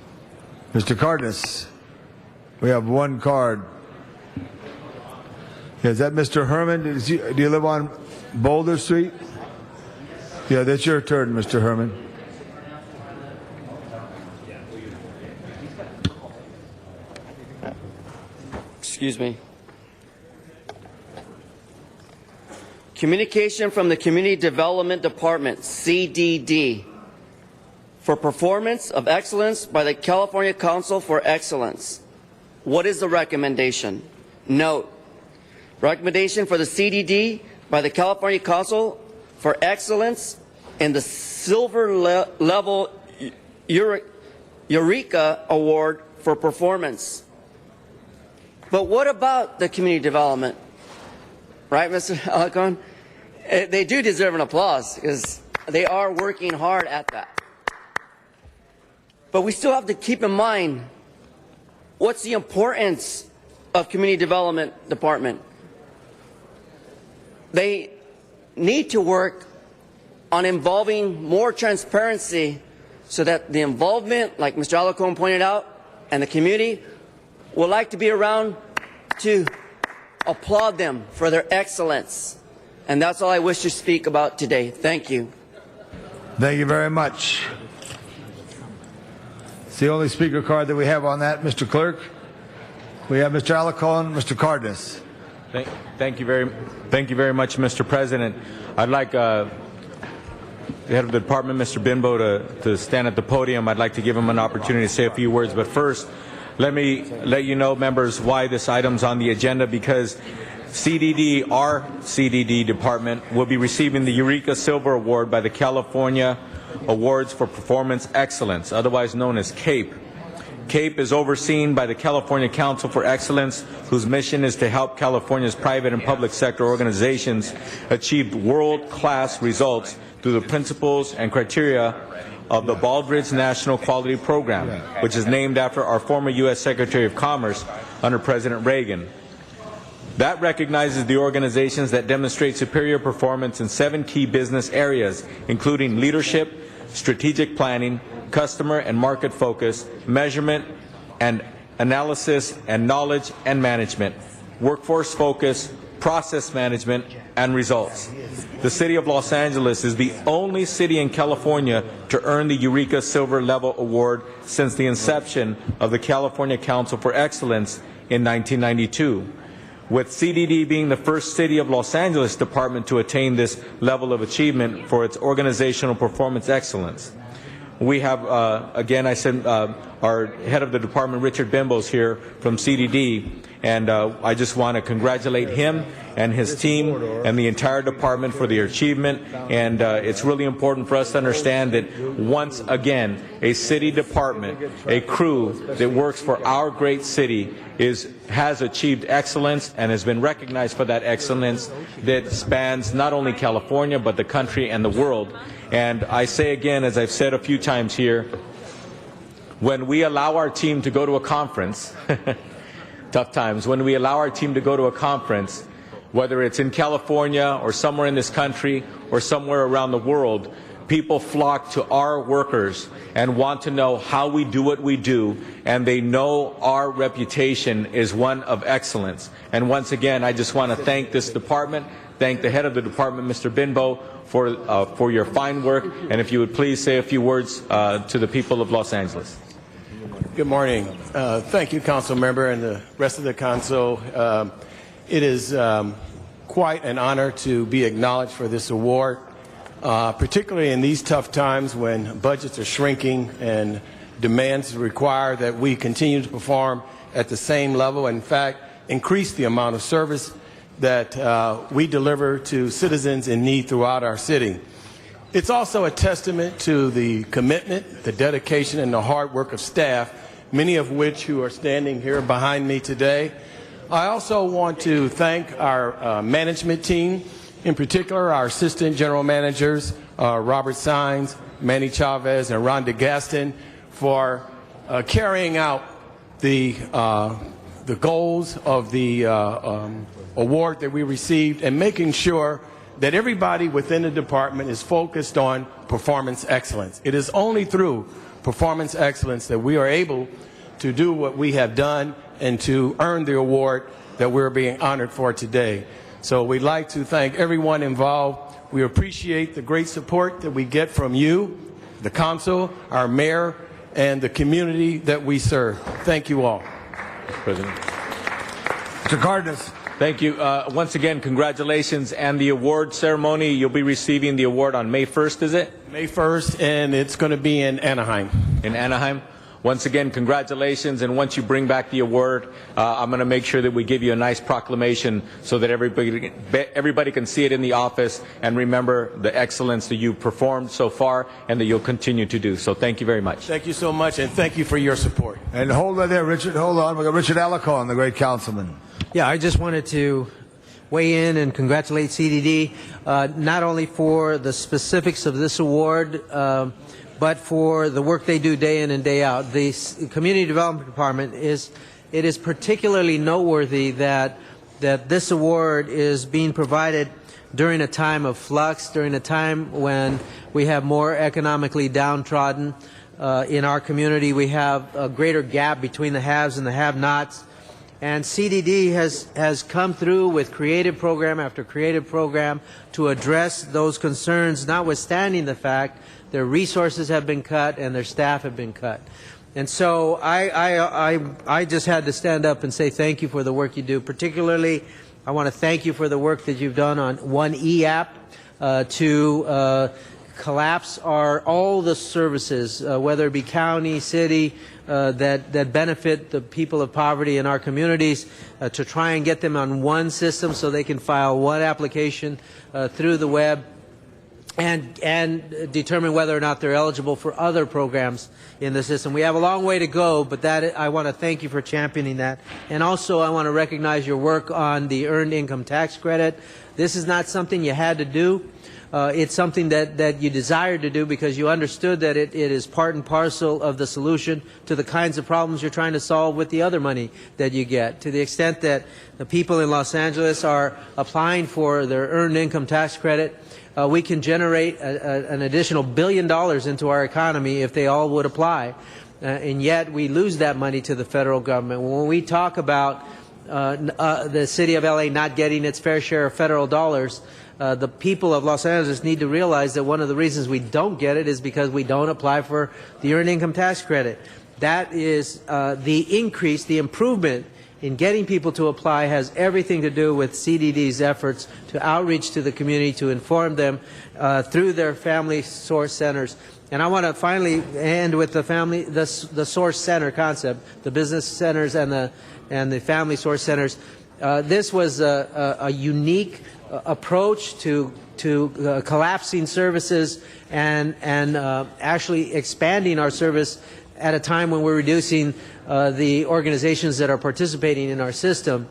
Mr. Cardenas, we have one card. Is that Mr. Herman? Do you live on Boulder Street? Yeah, that's your turn, Mr. Herman.
Excuse me. Communication from the Community Development Department, CDD, for performance of excellence by the California Council for Excellence. What is the recommendation? Note, recommendation for the CDD by the California Council for Excellence in the Silver Level Eureka Award for performance. But what about the community development? Right, Mr. Alarcon? They do deserve an applause because they are working hard at that. But we still have to keep in mind what's the importance of community development department. They need to work on involving more transparency so that the involvement, like Mr. Alarcon pointed out, and the community would like to be around to applaud them for their excellence. And that's all I wish to speak about today. Thank you.
Thank you very much. It's the only speaker card that we have on that, Mr. Clerk. We have Mr. Alarcon, Mr. Cardenas.
Thank you very much, Mr. President. I'd like the head of the department, Mr. Benbow, to stand at the podium. I'd like to give him an opportunity to say a few words. But first, let me let you know, members, why this item's on the agenda, because CDD, our CDD department, will be receiving the Eureka Silver Award by the California Awards for Performance Excellence, otherwise known as CAPE. CAPE is overseen by the California Council for Excellence, whose mission is to help California's private and public sector organizations achieve world-class results through the principles and criteria of the Baldrige National Quality Program, which is named after our former U.S. Secretary of Commerce under President Reagan. That recognizes the organizations that demonstrate superior performance in 7 key business areas, including leadership, strategic planning, customer and market focus, measurement and analysis and knowledge and management, workforce focus, process management, and results. The City of Los Angeles is the only city in California to earn the Eureka Silver Level Award since the inception of the California Council for Excellence in 1992, with CDD being the first City of Los Angeles department to attain this level of achievement for its organizational performance excellence. We have, again, I said, our head of the department, Richard Benbow, is here from CDD, and I just want to congratulate him and his team and the entire department for their achievement. And it's really important for us to understand that once again, a city department, a crew that works for our great city has achieved excellence and has been recognized for that excellence that spans not only California but the country and the world. And I say again, as I've said a few times here, when we allow our team to go to a conference, tough times, when we allow our team to go to a conference, whether it's in California or somewhere in this country or somewhere around the world, people flock to our workers and want to know how we do what we do, and they know our reputation is one of excellence. And once again, I just want to thank this department, thank the head of the department, Mr. Benbow, for your fine work, and if you would please say a few words to the people of Los Angeles.
Good morning. Thank you, Council Member, and the rest of the Council. It is quite an honor to be acknowledged for this award, particularly in these tough times when budgets are shrinking and demands require that we continue to perform at the same level, in fact, increase the amount of service that we deliver to citizens in need throughout our city. It's also a testament to the commitment, the dedication, and the hard work of staff, many of which who are standing here behind me today. I also want to thank our management team, in particular our assistant general managers, Robert Sines, Manny Chavez, and Rhonda Gaston, for carrying out the goals of the award that we received and making sure that everybody within the department is focused on performance excellence. It is only through performance excellence that we are able to do what we have done and to earn the award that we're being honored for today. So we'd like to thank everyone involved. We appreciate the great support that we get from you, the council, our mayor, and the community that we serve. Thank you all.
President.
Mr. Cardenas.
Thank you. Once again, congratulations. And the award ceremony, you'll be receiving the award on May 1st, is it?
May 1st, and it's going to be in Anaheim.
In Anaheim. Once again, congratulations. And once you bring back the award, I'm going to make sure that we give you a nice proclamation so that everybody can see it in the office and remember the excellence that you've performed so far and that you'll continue to do. So thank you very much.
Thank you so much, and thank you for your support.
And hold on there, Richard. Hold on. We've got Richard Alacon, the great councilman.
Yeah, I just wanted to weigh in and congratulate CDD, not only for the specifics of this award, but for the work they do day in and day out. The Community Development Department is particularly noteworthy that this award is being provided during a time of flux, during a time when we have more economically downtrodden. In our community, we have a greater gap between the haves and the have-nots. And CDD has come through with creative program after creative program to address those concerns, notwithstanding the fact their resources have been cut and their staff have been cut. And so I just had to stand up and say thank you for the work you do. Particularly, I want to thank you for the work that you've done on One eApp to collapse all the services, whether it be county, city, that benefit the people of poverty in our communities, to try and get them on one system so they can file one application through the web and determine whether or not they're eligible for other programs in the system. We have a long way to go, but I want to thank you for championing that. And also I want to recognize your work on the Earned Income Tax Credit. This is not something you had to do. It's something that you desired to do because you understood that it is part and parcel of the solution to the kinds of problems you're trying to solve with the other money that you get. To the extent that the people in Los Angeles are applying for their Earned Income Tax Credit, we can generate an additional $1 billion into our economy if they all would apply. And yet we lose that money to the federal government. When we talk about the city of LA not getting its fair share of federal dollars, the people of Los Angeles need to realize that one of the reasons we don't get it is because we don't apply for the Earned Income Tax Credit. That is the increase, the improvement in getting people to apply has everything to do with CDD's efforts to outreach to the community, to inform them through their family source centers. And I want to finally end with the source center concept, the business centers and the family source centers. This was a unique approach to collapsing services and actually expanding our service at a time when we're reducing the organizations that are participating in our system.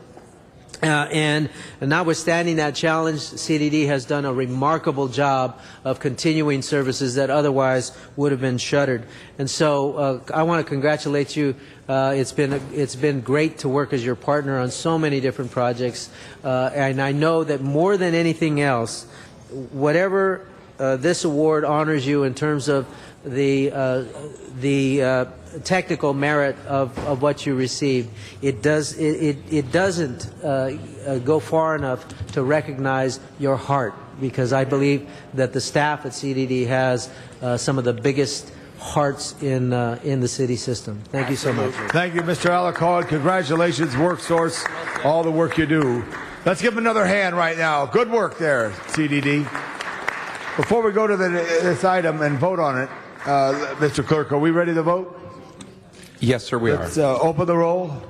And notwithstanding that challenge, CDD has done a remarkable job of continuing services that otherwise would have been shuttered. And so I want to congratulate you. It's been great to work as your partner on so many different projects. And I know that more than anything else, whatever this award honors you in terms of the technical merit of what you received, it doesn't go far enough to recognize your heart, because I believe that the staff at CDD has some of the biggest hearts in the city system. Thank you so much.
Thank you, Mr. Alacon. Congratulations, WorkSource, all the work you do. Let's give him another hand right now. Good work there, CDD. Before we go to this item and vote on it, Mr. Clerk, are we ready to vote?
Yes, sir, we are.
Let's open the roll,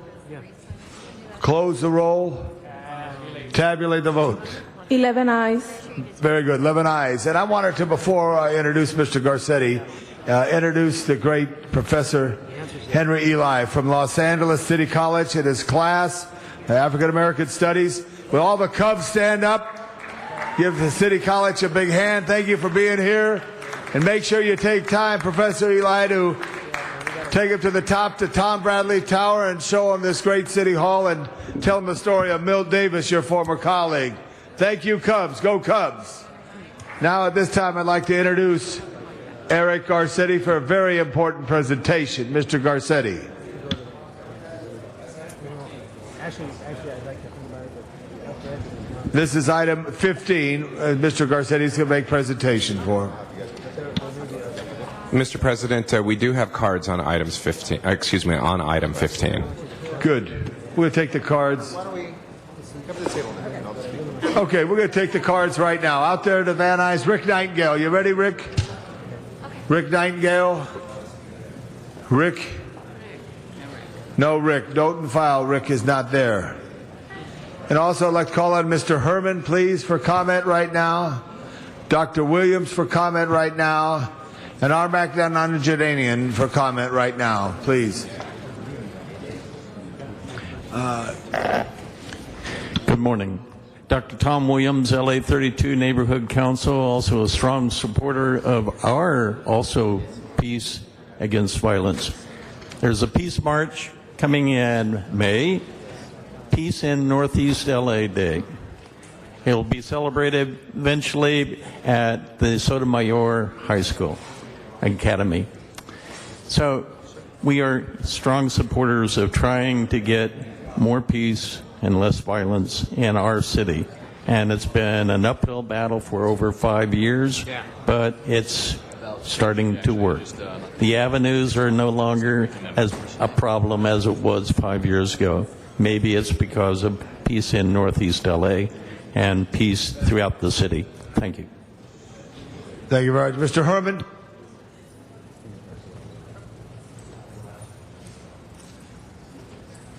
close the roll, tabulate the vote.
11 ayes.
Very good, 11 ayes. And I wanted to, before I introduce Mr. Garcetti, introduce the great Professor Henry Eli from Los Angeles City College and his class, African American Studies. Will all the Cubs stand up? Give the City College a big hand. Thank you for being here. And make sure you take time, Professor Eli, to take him to the top to Tom Bradley Tower and show him this great City Hall and tell him the story of Milt Davis, your former colleague. Thank you, Cubs. Go Cubs. Now at this time I'd like to introduce Eric Garcetti for a very important presentation. Mr. Garcetti.
Actually, I'd like to think about it.
This is item 15. Mr. Garcetti is going to make presentation for.
Mr. President, we do have cards on items 15. On item 15.
Good. We'll take the cards. Okay, we're going to take the cards right now. Out there to Van Nuys, Rick Nightingale. You ready, Rick? Rick Nightingale? Rick? No, Rick. Note and file. Rick is not there. And also, I'd like to call on Mr. Herman, please, for comment right now. Dr. Williams for comment right now. And Armak Nananjadanian for comment right now, please.
Good morning. Dr. Tom Williams, LA 32 Neighborhood Council, also a strong supporter of our also Peace Against Violence. There's a peace march coming in May, Peace in Northeast LA Day. It'll be celebrated eventually at the Sotomayor High School Academy. So we are strong supporters of trying to get more peace and less violence in our city. And it's been an uphill battle for over 5 years, but it's starting to work. The avenues are no longer as a problem as it was 5 years ago. Maybe it's because of peace in Northeast LA and peace throughout the city. Thank you.
Thank you very much. Mr. Herman?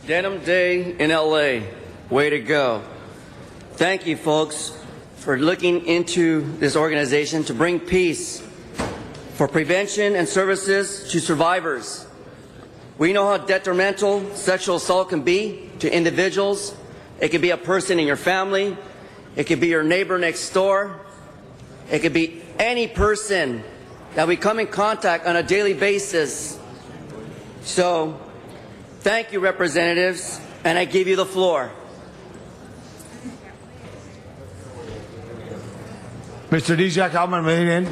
Denim Day in LA. Way to go. Thank you, folks, for looking into this organization to bring peace for prevention and services to survivors. We know how detrimental sexual assault can be to individuals. It could be a person in your family. It could be your neighbor next door. It could be any person that we come in contact on a daily basis. So, thank you, representatives, and I give you the floor.
Mr. Dijak Alman-Mahinen.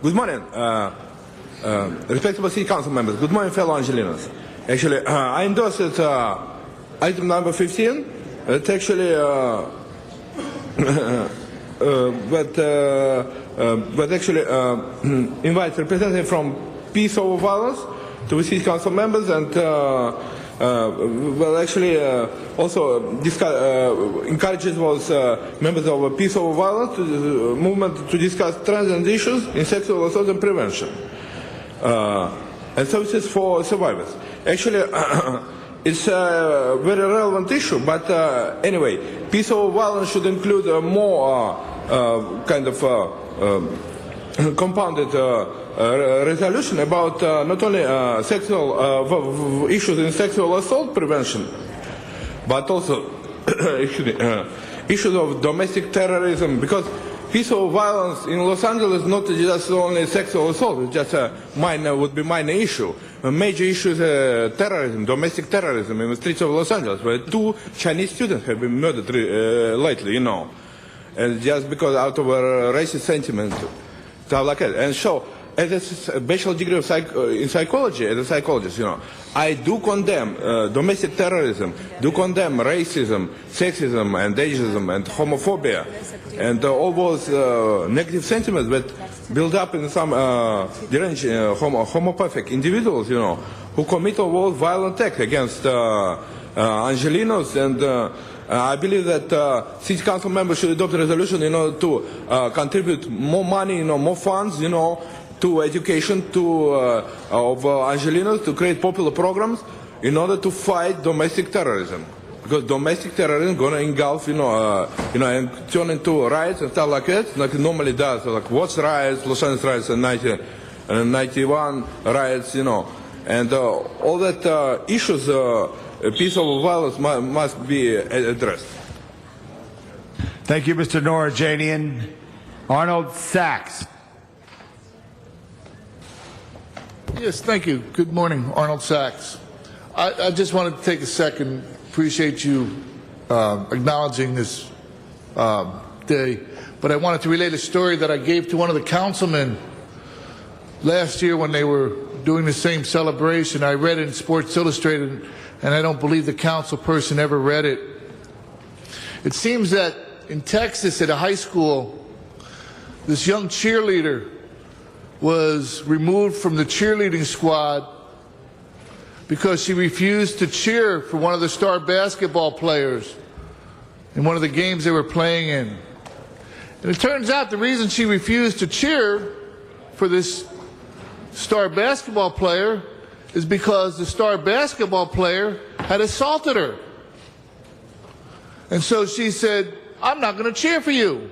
Good morning, respectable City Council members. Good morning, fellow Angelinos. Actually, I endorse it, item number 15. It actually, but actually invites representatives from Peace Over Violence to the City Council members and well, actually, also encourages was members of Peace Over Violence movement to discuss transgender issues in sexual assault and prevention and services for survivors. Actually, it's a very relevant issue, but anyway, Peace Over Violence should include a more kind of compounded resolution about not only sexual issues in sexual assault prevention, but also issues of domestic terrorism, because Peace Over Violence in Los Angeles is not just only sexual assault, it's just a would be minor issue. A major issue is terrorism, domestic terrorism in the streets of Los Angeles, where 2 Chinese students have been murdered lately, you know, and just because out of a racist sentiment, stuff like that. And so, as a bachelor degree of in psychology, as a psychologist, you know, I do condemn domestic terrorism, do condemn racism, sexism, and ageism, and homophobia, and all those negative sentiments that build up in some deranged homopathic individuals, you know, who commit all those violent acts against Angelinos. And I believe that City Council members should adopt a resolution in order to contribute more money, you know, more funds, you know, to education of Angelinos, to create popular programs in order to fight domestic terrorism. Because domestic terrorism is going to engulf, and turn into riots and stuff like that, like it normally does, like Watts riots, Los Angeles riots, and 91 riots, you know. And all that issues, Peace Over Violence must be addressed.
Thank you, Mr. Norajanian. Arnold Sachs.
Yes, thank you. Good morning, Arnold Sachs. I just wanted to take a second. Appreciate you acknowledging this day, but I wanted to relate a story that I gave to one of the councilmen last year when they were doing the same celebration. I read it in Sports Illustrated, and I don't believe the council person ever read it. It seems that in Texas at a high school, this young cheerleader was removed from the cheerleading squad because she refused to cheer for one of the star basketball players in one of the games they were playing in. And it turns out the reason she refused to cheer for this star basketball player is because the star basketball player had assaulted her. And so she said, I'm not going to cheer for you.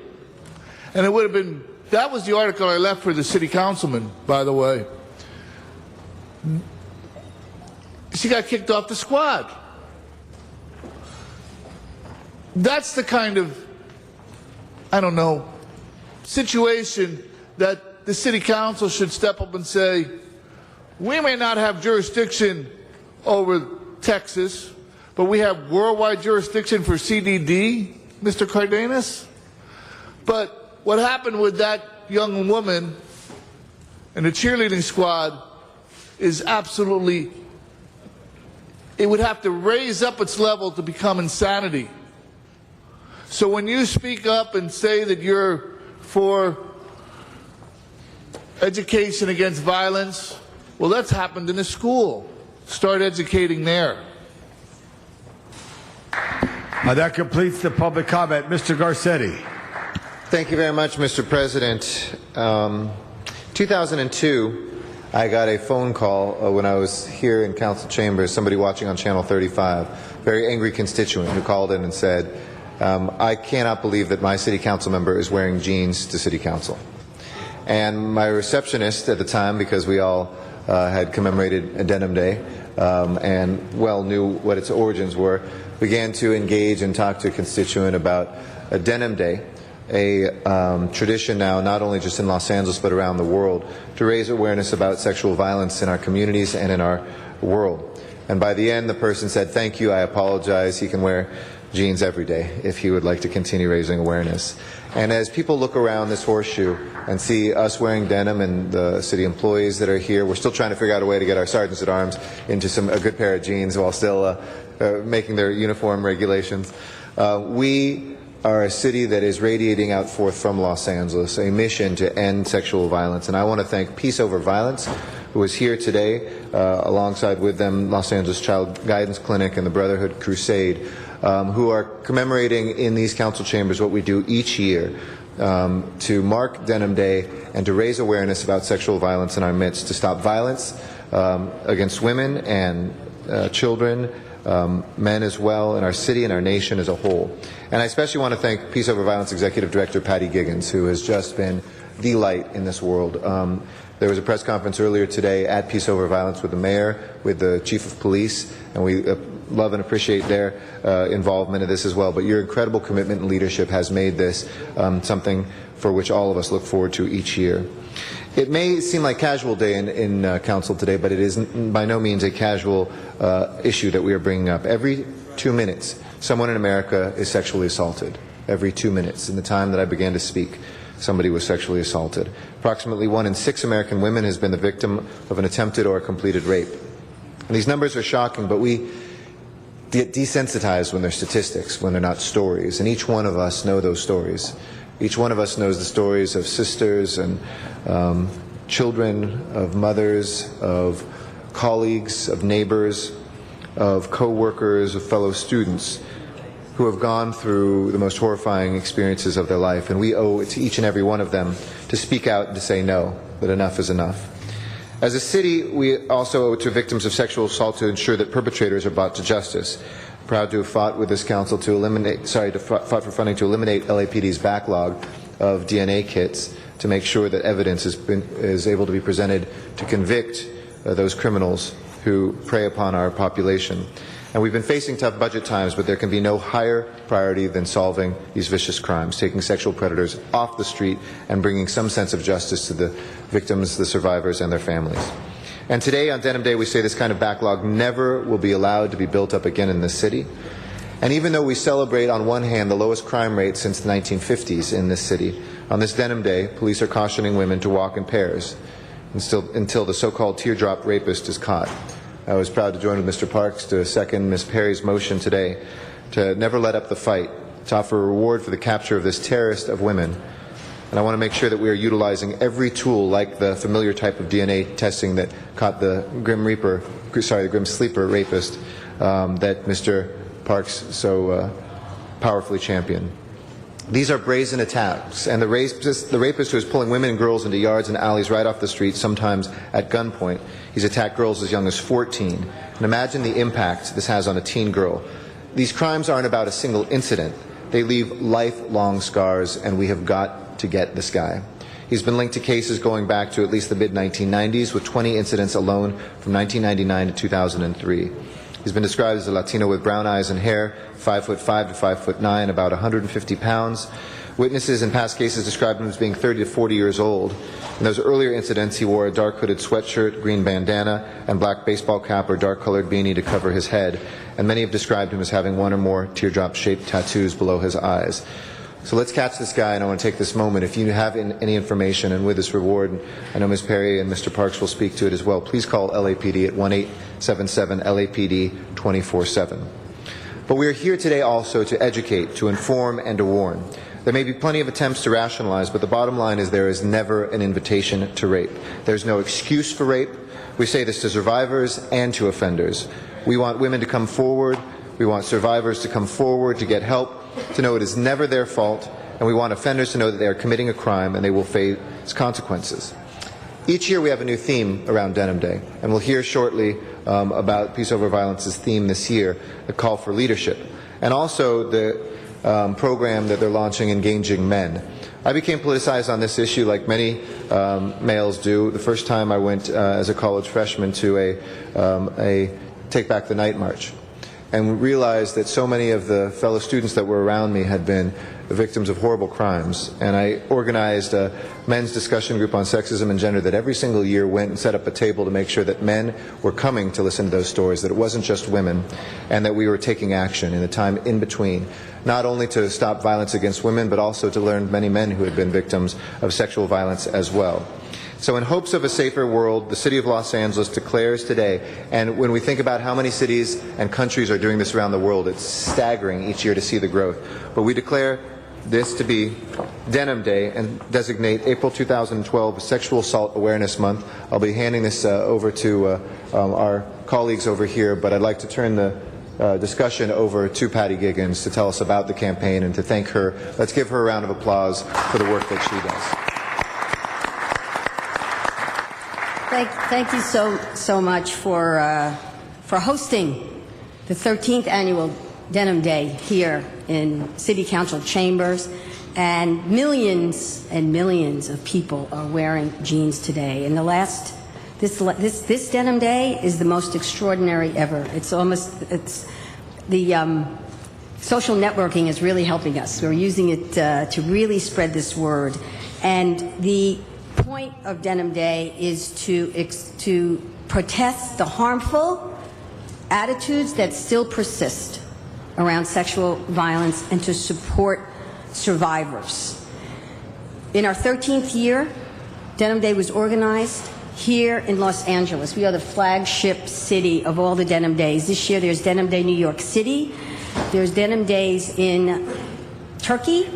And it would have been, that was the article I left for the city councilman, by the way. She got kicked off the squad. That's the kind of, I don't know, situation that the city council should step up and say, we may not have jurisdiction over Texas, but we have worldwide jurisdiction for CDD, Mr. Cardenas. But what happened with that young woman and the cheerleading squad is absolutely, it would have to raise up its level to become insanity. So when you speak up and say that you're for education against violence, well, that's happened in a school. Start educating there.
That completes the public comment. Mr. Garcetti.
Thank you very much, Mr. President. 2002, I got a phone call when I was here in council chambers, somebody watching on Channel 35, very angry constituent who called in and said, I cannot believe that my city council member is wearing jeans to city council. And my receptionist at the time, because we all had commemorated a Denim Day and well knew what its origins were, began to engage and talk to a constituent about a Denim Day, a tradition now not only just in Los Angeles but around the world to raise awareness about sexual violence in our communities and in our world. And by the end, the person said, thank you, I apologize, he can wear jeans every day if he would like to continue raising awareness. And as people look around this horseshoe and see us wearing denim and the city employees that are here, we're still trying to figure out a way to get our sergeants at arms into a good pair of jeans while still making their uniform regulations. We are a city that is radiating out forth from Los Angeles, a mission to end sexual violence. And I want to thank Peace Over Violence, who is here today, alongside with them Los Angeles Child Guidance Clinic and the Brotherhood Crusade, who are commemorating in these council chambers what we do each year to mark Denim Day and to raise awareness about sexual violence in our midst, to stop violence against women and children, men as well, in our city and our nation as a whole. And I especially want to thank Peace Over Violence Executive Director Patty Giggins, who has just been the light in this world. There was a press conference earlier today at Peace Over Violence with the mayor, with the chief of police, and we love and appreciate their involvement in this as well. But your incredible commitment and leadership has made this something for which all of us look forward to each year. It may seem like casual day in council today, but it is by no means a casual issue that we are bringing up. Every 2 minutes, someone in America is sexually assaulted. Every 2 minutes. In the time that I began to speak, somebody was sexually assaulted. Approximately 1 in 6 American women has been the victim of an attempted or completed rape. And these numbers are shocking, but we get desensitized when they're statistics, when they're not stories. And each one of us know those stories. Each one of us knows the stories of sisters and children, of mothers, of colleagues, of neighbors, of co-workers, of fellow students who have gone through the most horrifying experiences of their life. And we owe it to each and every one of them to speak out and to say no, that enough is enough. As a city, we also owe it to victims of sexual assault to ensure that perpetrators are brought to justice. Proud to have fought with this council to fought for funding to eliminate LAPD's backlog of DNA kits to make sure that evidence is able to be presented to convict those criminals who prey upon our population. And we've been facing tough budget times, but there can be no higher priority than solving these vicious crimes, taking sexual predators off the street and bringing some sense of justice to the victims, the survivors, and their families. And today, on Denim Day, we say this kind of backlog never will be allowed to be built up again in this city. And even though we celebrate, on one hand, the lowest crime rate since the 1950s in this city, on this Denim Day, police are cautioning women to walk in pairs until the so-called teardrop rapist is caught. I was proud to join with Mr. Parks to second Ms. Perry's motion today to never let up the fight, to offer a reward for the capture of this terrorist of women And I want to make sure that we are utilizing every tool, like the familiar type of DNA testing that caught the the Grim Sleeper rapist that Mr. Parks so powerfully championed. These are brazen attacks, and the rapist who is pulling women and girls into yards and alleys right off the street, sometimes at gunpoint, he's attacked girls as young as 14. And imagine the impact this has on a teen girl. These crimes aren't about a single incident. They leave lifelong scars, and we have got to get this guy. He's been linked to cases going back to at least the mid-1990s, with 20 incidents alone from 1999 to 2003. He's been described as a Latino with brown eyes and hair, 5'5" to 5'9", about 150 pounds. Witnesses in past cases described him as being 30 to 40 years old. In those earlier incidents, he wore a dark hooded sweatshirt, green bandana, and black baseball cap or dark-colored beanie to cover his head. And many have described him as having one or more teardrop-shaped tattoos below his eyes. So let's catch this guy, and I want to take this moment. If you have any information, and with this reward, and I know Ms. Perry and Mr. Parks will speak to it as well, please call LAPD at 1-877-LAPD 24/7. But we are here today also to educate, to inform, and to warn. There may be plenty of attempts to rationalize, but the bottom line is there is never an invitation to rape. There's no excuse for rape. We say this to survivors and to offenders. We want women to come forward. We want survivors to come forward to get help, to know it is never their fault, and we want offenders to know that they are committing a crime and they will face consequences. Each year we have a new theme around Denim Day, and we'll hear shortly about Peace Over Violence's theme this year, the call for leadership, and also the program that they're launching, Engaging Men. I became politicized on this issue like many males do. The first time I went as a college freshman to a Take Back the Night march, and realized that so many of the fellow students that were around me had been the victims of horrible crimes. And I organized a men's discussion group on sexism and gender that every single year went and set up a table to make sure that men were coming to listen to those stories, that it wasn't just women, and that we were taking action in the time in between, not only to stop violence against women, but also to learn many men who had been victims of sexual violence as well. So in hopes of a safer world, the City of Los Angeles declares today, and when we think about how many cities and countries are doing this around the world, it's staggering each year to see the growth. But we declare this to be Denim Day and designate April 2012 Sexual Assault Awareness Month. I'll be handing this over to our colleagues over here, but I'd like to turn the discussion over to Patty Giggins to tell us about the campaign and to thank her. Let's give her a round of applause for the work that she does.
Thank you so much for hosting the 13th annual Denim Day here in City Council chambers, and millions of people are wearing jeans today. And this Denim Day is the most extraordinary ever. It's the social networking is really helping us. We're using it to really spread this word, and the point of Denim Day is to protest the harmful attitudes that still persist around sexual violence and to support survivors. In our 13th year, Denim Day was organized here in Los Angeles. We are the flagship city of all the Denim Days. This year there's Denim Day New York City, there's Denim Days in Turkey,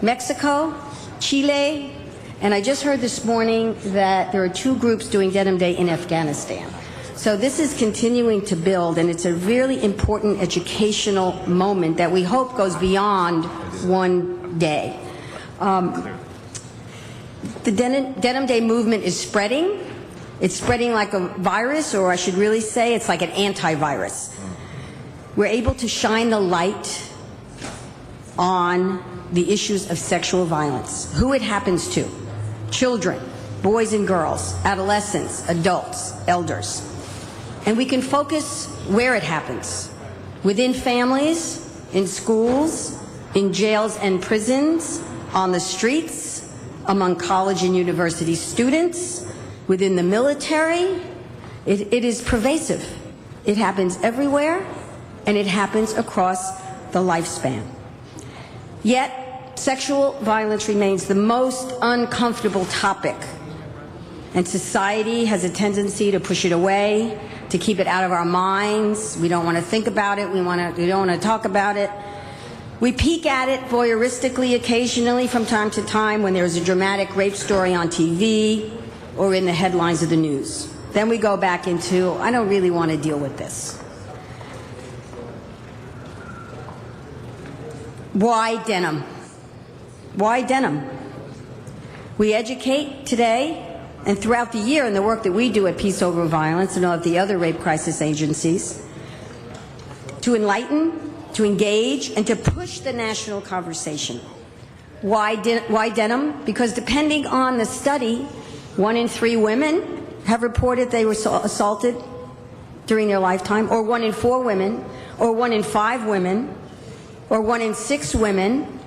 Mexico, Chile, and I just heard this morning that there are 2 groups doing Denim Day in Afghanistan. So this is continuing to build, and it's a really important educational moment that we hope goes beyond one day. The Denim Day movement is spreading. It's spreading like a virus, or I should really say it's like an antivirus. We're able to shine the light on the issues of sexual violence, who it happens to. Children, boys and girls, adolescents, adults, elders. And we can focus where it happens, within families, in schools, in jails and prisons, on the streets, among college and university students, within the military. It is pervasive. It happens everywhere, and it happens across the lifespan. Yet, sexual violence remains the most uncomfortable topic, and society has a tendency to push it away, to keep it out of our minds. We don't want to think about it. We don't want to talk about it. We peek at it voyeuristically occasionally from time to time when there's a dramatic rape story on TV or in the headlines of the news. Then we go back into, I don't really want to deal with this. Why denim? Why denim? We educate today and throughout the year in the work that we do at Peace Over Violence and all of the other rape crisis agencies to enlighten, to engage, and to push the national conversation. Why denim? Because depending on the study, 1 in 3 women have reported they were assaulted during their lifetime, or 1 in 4 women, or 1 in 5 women, or 1 in 6 women.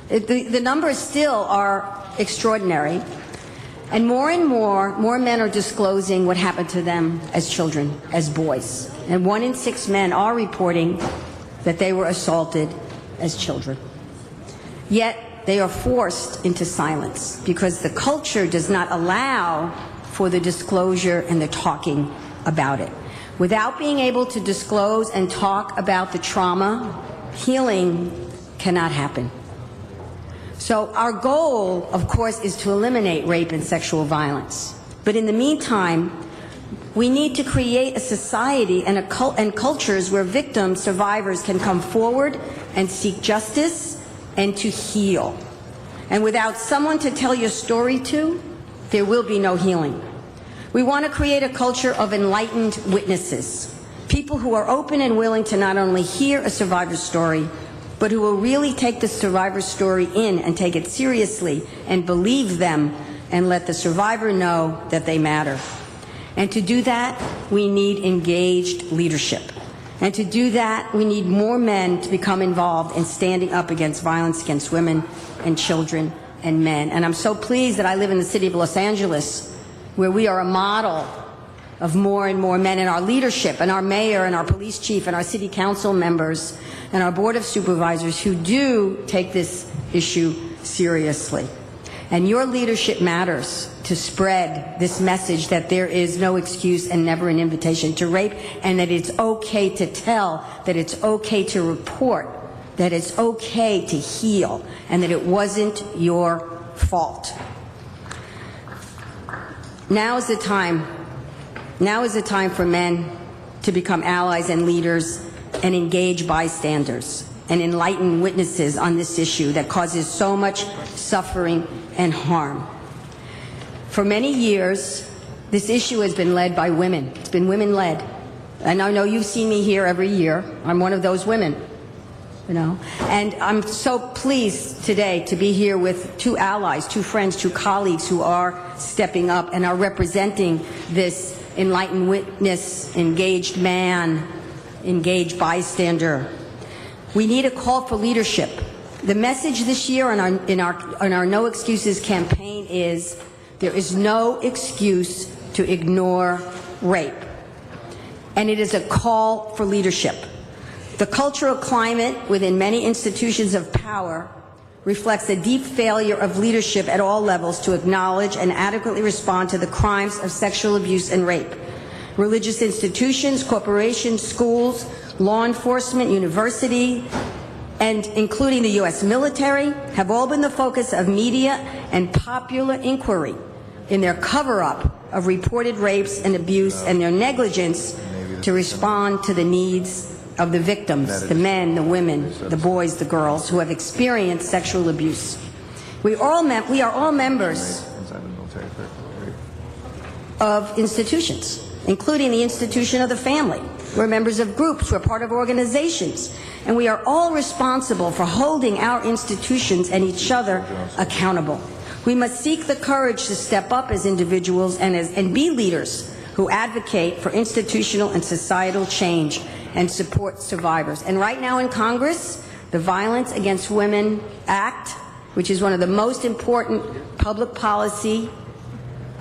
The numbers still are extraordinary. And more men are disclosing what happened to them as children, as boys. And 1 in 6 men are reporting that they were assaulted as children. Yet they are forced into silence because the culture does not allow for the disclosure and the talking about it. Without being able to disclose and talk about the trauma, healing cannot happen. So our goal, of course, is to eliminate rape and sexual violence. But in the meantime, we need to create a society and cultures where victims, survivors can come forward and seek justice and to heal. And without someone to tell your story to, there will be no healing. We want to create a culture of enlightened witnesses, people who are open and willing to not only hear a survivor's story, but who will really take the survivor's story in and take it seriously and believe them and let the survivor know that they matter. And to do that, we need engaged leadership. And to do that, we need more men to become involved in standing up against violence against women and children and men. And I'm so pleased that I live in the city of Los Angeles, where we are a model of more and more men in our leadership, and our mayor and our police chief and our city council members and our board of supervisors who do take this issue seriously. And your leadership matters to spread this message that there is no excuse and never an invitation to rape, and that it's okay to tell, that it's okay to report, that it's okay to heal, and that it wasn't your fault. Now is the time for men to become allies and leaders and engage bystanders and enlighten witnesses on this issue that causes so much suffering and harm. For many years, this issue has been led by women. It's been women-led. And I know you've seen me here every year. I'm one of those women, you know. And I'm so pleased today to be here with 2 allies, 2 friends, 2 colleagues who are stepping up and are representing this enlightened witness, engaged man, engaged bystander. We need a call for leadership. The message this year in our No Excuses campaign is there is no excuse to ignore rape. And it is a call for leadership. The cultural climate within many institutions of power reflects a deep failure of leadership at all levels to acknowledge and adequately respond to the crimes of sexual abuse and rape. Religious institutions, corporations, schools, law enforcement, university, and including the U.S. military have all been the focus of media and popular inquiry in their cover-up of reported rapes and abuse and their negligence to respond to the needs of the victims, the men, the women, the boys, the girls who have experienced sexual abuse. We are all members of institutions, including the institution of the family. We're members of groups, we're part of organizations, and we are all responsible for holding our institutions and each other accountable. We must seek the courage to step up as individuals and be leaders who advocate for institutional and societal change and support survivors. And right now in Congress, the Violence Against Women Act, which is one of the most important public policy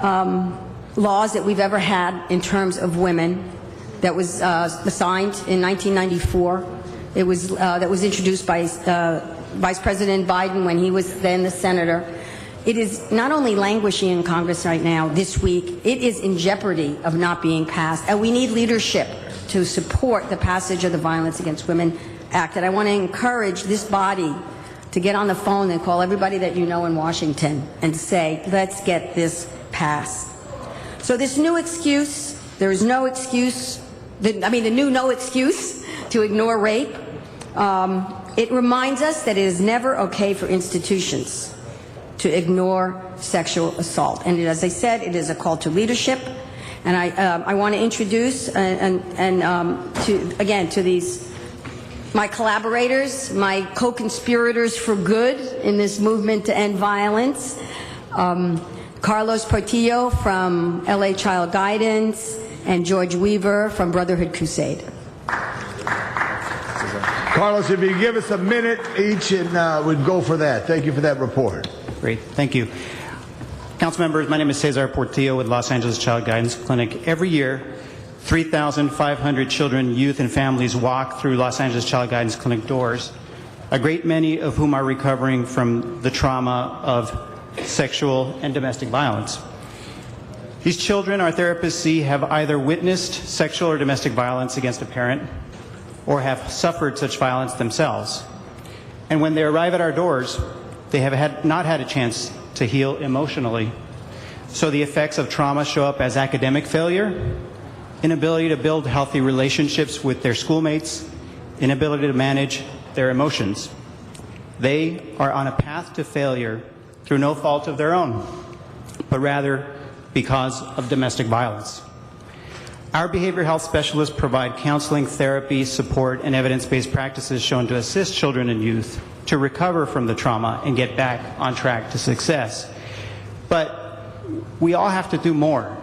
laws that we've ever had in terms of women, that was signed in 1994. It was that was introduced by Vice President Biden when he was then the senator. It is not only languishing in Congress right now, this week, it is in jeopardy of not being passed. And we need leadership to support the passage of the Violence Against Women Act, and I want to encourage this body to get on the phone and call everybody that you know in Washington and say, let's get this passed. So this new excuse, there is no excuse, the new no excuse to ignore rape, it reminds us that it is never okay for institutions to ignore sexual assault. And as I said, it is a call to leadership. And I want to introduce to these my collaborators, my co-conspirators for good in this movement to end violence. Carlos Portillo from LA Child Guidance and George Weaver from Brotherhood Crusade.
Carlos, if you give us a minute each, and we'd go for that. Thank you for that report.
Great, thank you. Council members, my name is Cesar Portillo with Los Angeles Child Guidance Clinic. Every year, 3,500 children, youth, and families walk through Los Angeles Child Guidance Clinic doors, a great many of whom are recovering from the trauma of sexual and domestic violence. These children, our therapists see, have either witnessed sexual or domestic violence against a parent or have suffered such violence themselves. And when they arrive at our doors, they have not had a chance to heal emotionally. So the effects of trauma show up as academic failure, inability to build healthy relationships with their schoolmates, inability to manage their emotions. They are on a path to failure through no fault of their own, but rather because of domestic violence. Our behavioral health specialists provide counseling, therapy, support, and evidence-based practices shown to assist children and youth to recover from the trauma and get back on track to success. But we all have to do more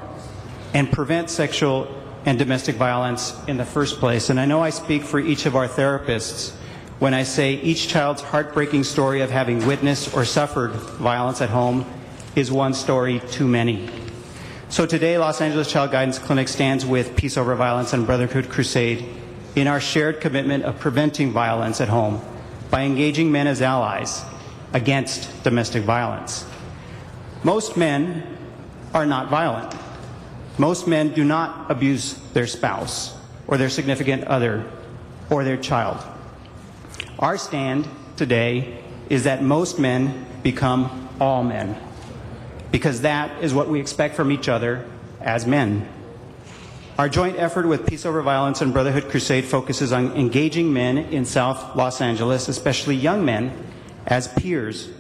and prevent sexual and domestic violence in the first place. And I know I speak for each of our therapists when I say each child's heartbreaking story of having witnessed or suffered violence at home is one story too many. So today, Los Angeles Child Guidance Clinic stands with Peace Over Violence and Brotherhood Crusade in our shared commitment of preventing violence at home by engaging men as allies against domestic violence. Most men are not violent. Most men do not abuse their spouse or their significant other or their child. Our stand today is that most men become all men, because that is what we expect from each other as men. Our joint effort with Peace Over Violence and Brotherhood Crusade focuses on engaging men in South Los Angeles, especially young men, as peers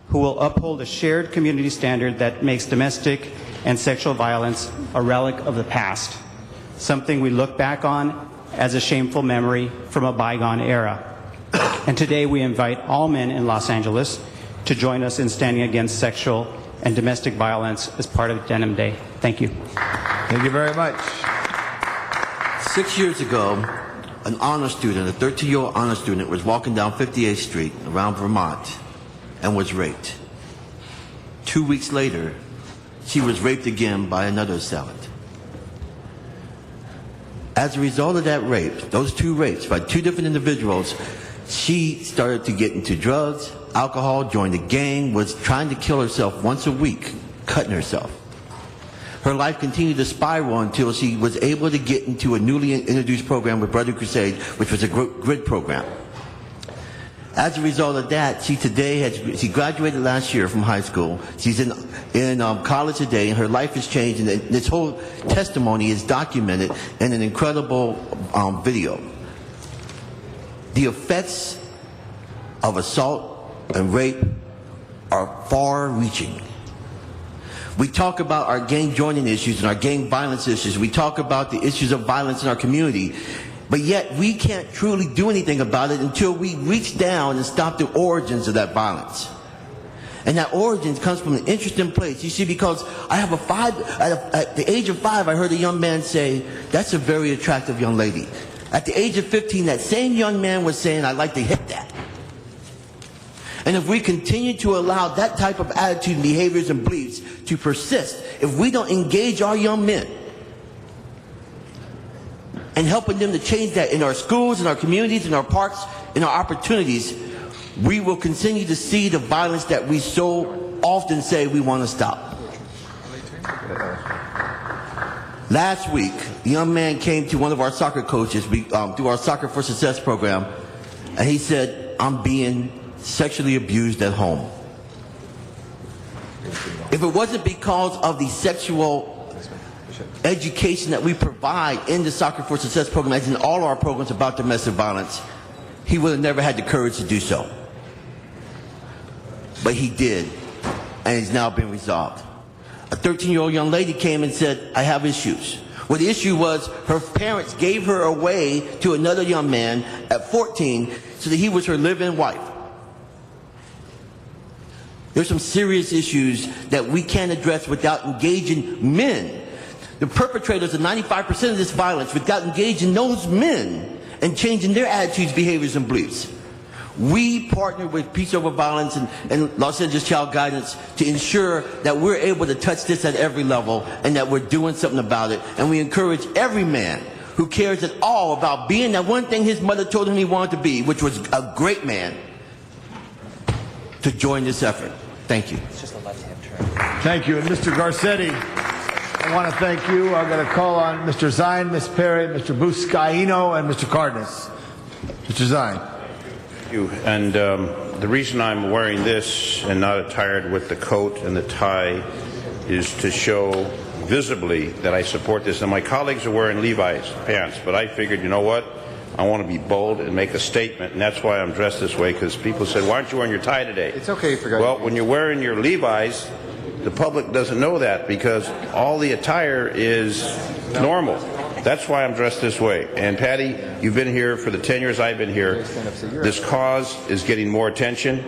who will uphold a shared community standard that makes domestic and sexual violence a relic of the past, something we look back on as a shameful memory from a bygone era. And today we invite all men in Los Angeles to join us in standing against sexual and domestic violence as part of Denim Day. Thank you.
Thank you very much.
6 years ago, an honor student, a 13-year-old honor student, was walking down 58th Street around Vermont and was raped. 2 weeks later, she was raped again by another assailant. As a result of that rape, those two rapes by two different individuals, she started to get into drugs, alcohol, joined a gang, was trying to kill herself once a week, cutting herself. Her life continued to spiral until she was able to get into a newly introduced program with Brotherhood Crusade, which was a GRID program. As a result of that, she graduated last year from high school. She's in college today, and her life has changed, and this whole testimony is documented in an incredible video. The effects of assault and rape are far-reaching. We talk about our gang joining issues and our gang violence issues. We talk about the issues of violence in our community. But yet we can't truly do anything about it until we reach down and stop the origins of that violence. And that origin comes from an interesting place. You see, because at the age of 5, I heard a young man say, "That's a very attractive young lady." At the age of 15, that same young man was saying, "I'd like to hit that." And if we continue to allow that type of attitude and behaviors and beliefs to persist, if we don't engage our young men and helping them to change that in our schools, in our communities, in our parks, in our opportunities, we will continue to see the violence that we so often say we want to stop. Last week, a young man came to one of our soccer coaches through our Soccer for Success program and he said, I'm being sexually abused at home. If it wasn't because of the sexual education that we provide in the Soccer for Success program, as in all our programs about domestic violence, he would have never had the courage to do so. But he did, and it's now been resolved. A 13-year-old young lady came and said, I have issues. Well, the issue was her parents gave her away to another young man at 14 so that he was her live-in wife. There's some serious issues that we can't address without engaging men. The perpetrators of 95% of this violence, without engaging those men and changing their attitudes, behaviors, and beliefs. We partner with Peace Over Violence and Los Angeles Child Guidance to ensure that we're able to touch this at every level and that we're doing something about it. And we encourage every man who cares at all about being that one thing his mother told him he wanted to be, which was a great man, to join this effort. Thank you.
It's just a left-hand turn.
Thank you. And Mr. Garcetti, I want to thank you. I'm going to call on Mr. Zine, Ms. Perry, Mr. Buscaino, and Mr. Cardenas. Mr. Zine.
Thank you. And the reason I'm wearing this and not attired with the coat and the tie is to show visibly that I support this. And my colleagues are wearing Levi's pants, but I figured, you know what? I want to be bold and make a statement, and that's why I'm dressed this way, because people said, why aren't you wearing your tie today?
It's okay for guys.
Well, when you're wearing your Levi's, the public doesn't know that because all the attire is normal. That's why I'm dressed this way. And Patty, you've been here for the 10 years I've been here. This cause is getting more attention.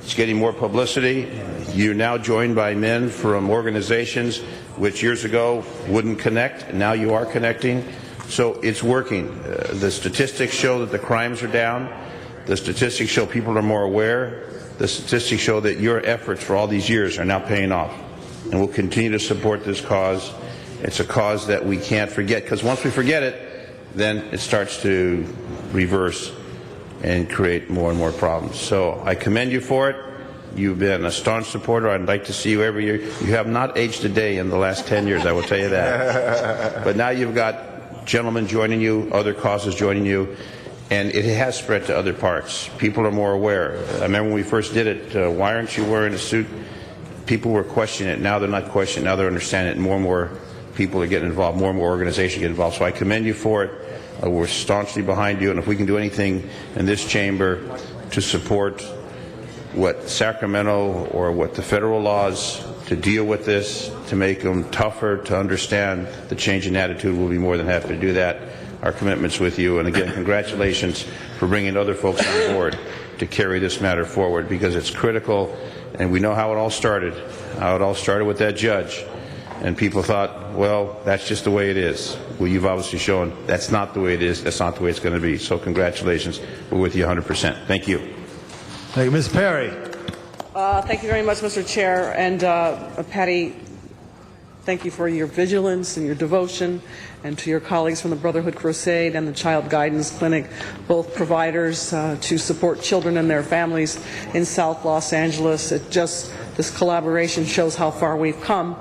It's getting more publicity. You're now joined by men from organizations which years ago wouldn't connect, and now you are connecting. So it's working. The statistics show that the crimes are down. The statistics show people are more aware. The statistics show that your efforts for all these years are now paying off. And we'll continue to support this cause. It's a cause that we can't forget, because once we forget it, then it starts to reverse and create more and more problems. So I commend you for it. You've been a staunch supporter. I'd like to see you every year. You have not aged a day in the last 10 years, I will tell you that. But now you've got gentlemen joining you, other causes joining you, and it has spread to other parts. People are more aware. I remember when we first did it, why aren't you wearing a suit? People were questioning it. Now they're not questioning it. Now they're understanding it. More and more people are getting involved. More and more organizations get involved. So I commend you for it. We're staunchly behind you, and if we can do anything in this chamber to support what Sacramento or what the federal laws to deal with this, to make them tougher, to understand the change in attitude, we'll be more than happy to do that. Our commitment's with you. And again, congratulations for bringing other folks on board to carry this matter forward, because it's critical, and we know how it all started. How it all started with that judge. And people thought, well, that's just the way it is. Well, you've obviously shown that's not the way it is. That's not the way it's going to be. So congratulations. We're with you 100%. Thank you.
Thank you. Ms. Perry.
Thank you very much, Mr. Chair. And Patty, thank you for your vigilance and your devotion, and to your colleagues from the Brotherhood Crusade and the Child Guidance Clinic, both providers to support children and their families in South Los Angeles. This collaboration shows how far we've come.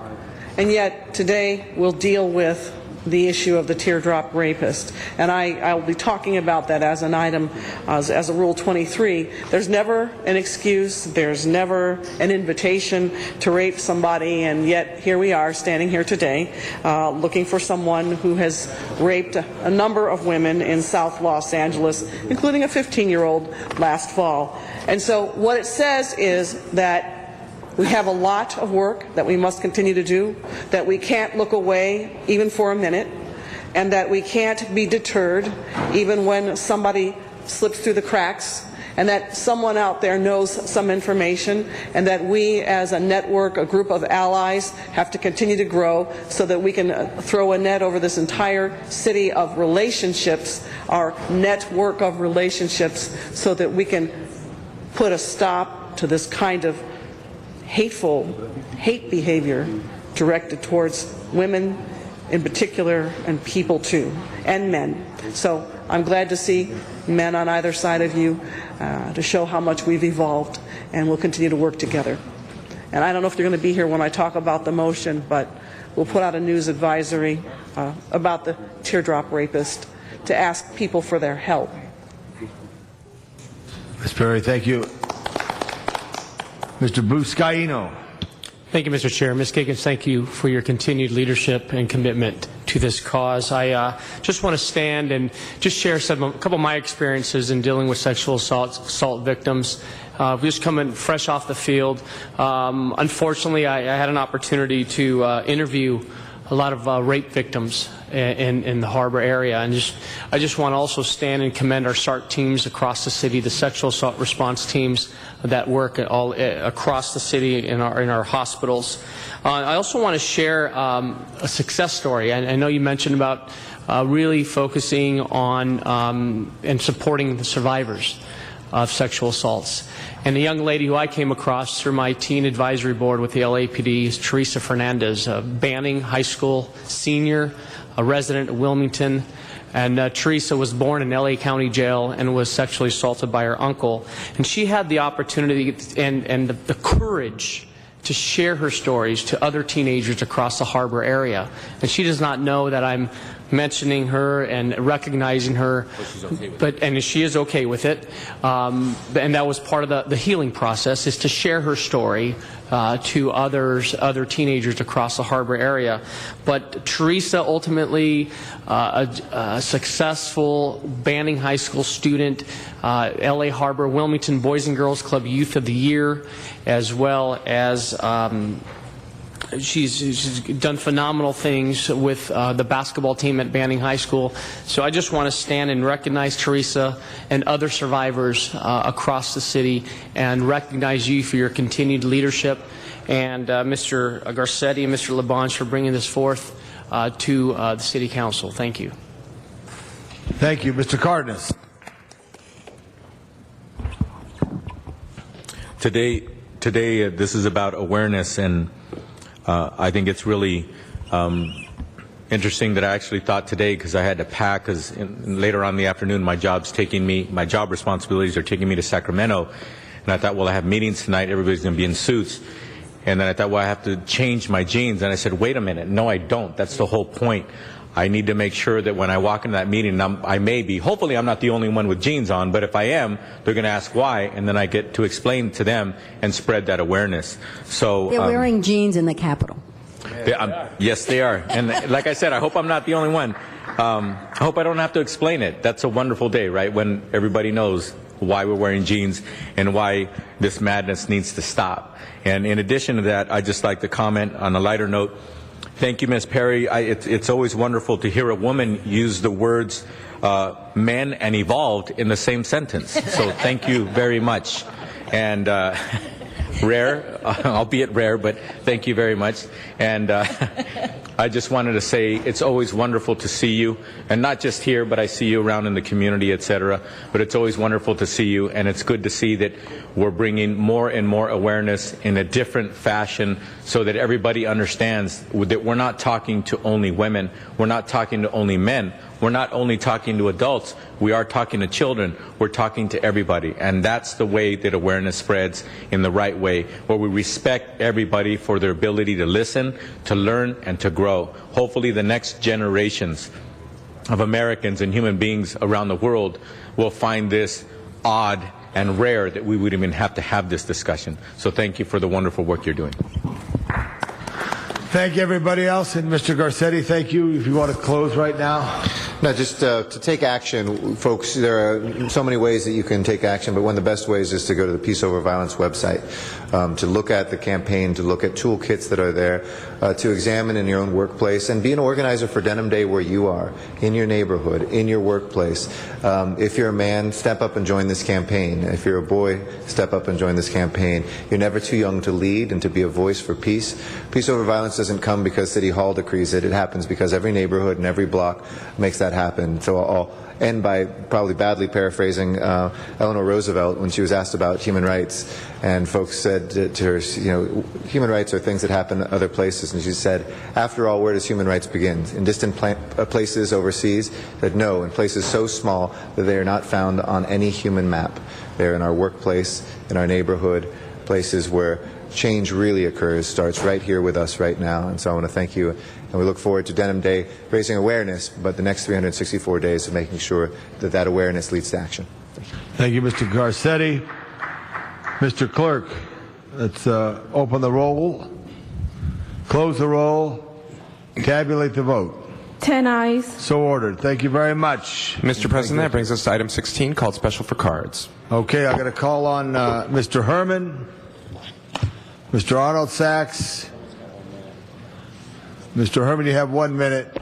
And yet today we'll deal with the issue of the teardrop rapist. And I will be talking about that as an item, as a Rule 23. There's never an excuse, there's never an invitation to rape somebody, and yet here we are standing here today looking for someone who has raped a number of women in South Los Angeles, including a 15-year-old last fall. And so what it says is that we have a lot of work that we must continue to do, that we can't look away even for a minute, and that we can't be deterred even when somebody slips through the cracks, and that someone out there knows some information, and that we as a network, a group of allies, have to continue to grow so that we can throw a net over this entire city of relationships, our network of relationships, so that we can put a stop to this kind of hate behavior directed towards women in particular, and people too, and men. So I'm glad to see men on either side of you to show how much we've evolved, and we'll continue to work together. And I don't know if you're going to be here when I talk about the motion, but we'll put out a news advisory about the teardrop rapist to ask people for their help.
Ms. Perry, thank you. Mr. Buscaino.
Thank you, Mr. Chair. Ms. Giggins, thank you for your continued leadership and commitment to this cause. I just want to stand and just share a couple of my experiences in dealing with sexual assault victims. Just coming fresh off the field. Unfortunately, I had an opportunity to interview a lot of rape victims in the Harbor area, and I just want to also stand and commend our SART teams across the city, the sexual assault response teams that work all across the city in our hospitals. I also want to share a success story. I know you mentioned about really focusing on and supporting the survivors of sexual assaults. And the young lady who I came across through my teen advisory board with the LAPD is Teresa Fernandez, a Banning High School senior, a resident of Wilmington. And Teresa was born in LA County Jail and was sexually assaulted by her uncle. And she had the opportunity and the courage to share her stories to other teenagers across the Harbor area. And she does not know that I'm mentioning her and recognizing her, and she is okay with it. And that was part of the healing process, is to share her story to other teenagers across the Harbor area. But Teresa, ultimately a successful Banning High School student, LA Harbor Wilmington Boys and Girls Club Youth of the Year, as well as she's done phenomenal things with the basketball team at Banning High School. So I just want to stand and recognize Teresa and other survivors across the city and recognize you for your continued leadership, and Mr. Garcetti and Mr. Labange for bringing this forth to the City Council. Thank you.
Thank you. Mr. Cardenas.
Today, this is about awareness, and I think it's really interesting that I actually thought today, because I had to pack, because later on in the afternoon my job responsibilities are taking me to Sacramento, and I thought, well, I have meetings tonight, everybody's going to be in suits, and then I thought, well, I have to change my jeans, and I said, wait a minute, no, I don't. That's the whole point. I need to make sure that when I walk into that meeting, hopefully I'm not the only one with jeans on, but if I am, they're going to ask why, and then I get to explain to them and spread that awareness. So
they're wearing jeans in the Capitol.
Yes, they are. And like I said, I hope I'm not the only one. I hope I don't have to explain it. That's a wonderful day, right, when everybody knows why we're wearing jeans and why this madness needs to stop. And in addition to that, I'd just like to comment on a lighter note. Thank you, Ms. Perry. It's always wonderful to hear a woman use the words men and evolved in the same sentence. So thank you very much. And rare, albeit rare, but thank you very much. And I just wanted to say it's always wonderful to see you, and not just here, but I see you around in the community, etc. But it's always wonderful to see you, and it's good to see that we're bringing more and more awareness in a different fashion so that everybody understands that we're not talking to only women, we're not talking to only men, we're not only talking to adults, we are talking to children, we're talking to everybody. And that's the way that awareness spreads in the right way, where we respect everybody for their ability to listen, to learn, and to grow. Hopefully the next generations of Americans and human beings around the world will find this odd and rare that we would even have to have this discussion. So thank you for the wonderful work you're doing.
Thank you, everybody else. And Mr. Garcetti, thank you. If you want to close right now.
No, just to take action, folks, there are so many ways that you can take action, but one of the best ways is to go to the Peace Over Violence website, to look at the campaign, to look at toolkits that are there, to examine in your own workplace, and be an organizer for Denim Day where you are, in your neighborhood, in your workplace. If you're a man, step up and join this campaign. If you're a boy, step up and join this campaign. You're never too young to lead and to be a voice for peace. Peace Over Violence doesn't come because City Hall decrees it. It happens because every neighborhood and every block makes that happen. So I'll end by probably badly paraphrasing Eleanor Roosevelt when she was asked about human rights, and folks said to her, you know, human rights are things that happen in other places, and she said, after all, where does human rights begin? In distant places overseas? That no, in places so small that they are not found on any human map. They're in our workplace, in our neighborhood, places where change really occurs, starts right here with us right now. And so I want to thank you, and we look forward to Denim Day raising awareness, but the next 364 days of making sure that that awareness leads to action. Thank you.
Thank you, Mr. Garcetti. Mr. Clerk, let's open the roll, close the roll, tabulate the vote.
10 ayes.
So ordered. Thank you very much.
Mr. President, that brings us to item 16, called special for cards.
Okay, I'm going to call on Mr. Herman, Mr. Arnold Sachs. Mr. Herman, you have 1 minute.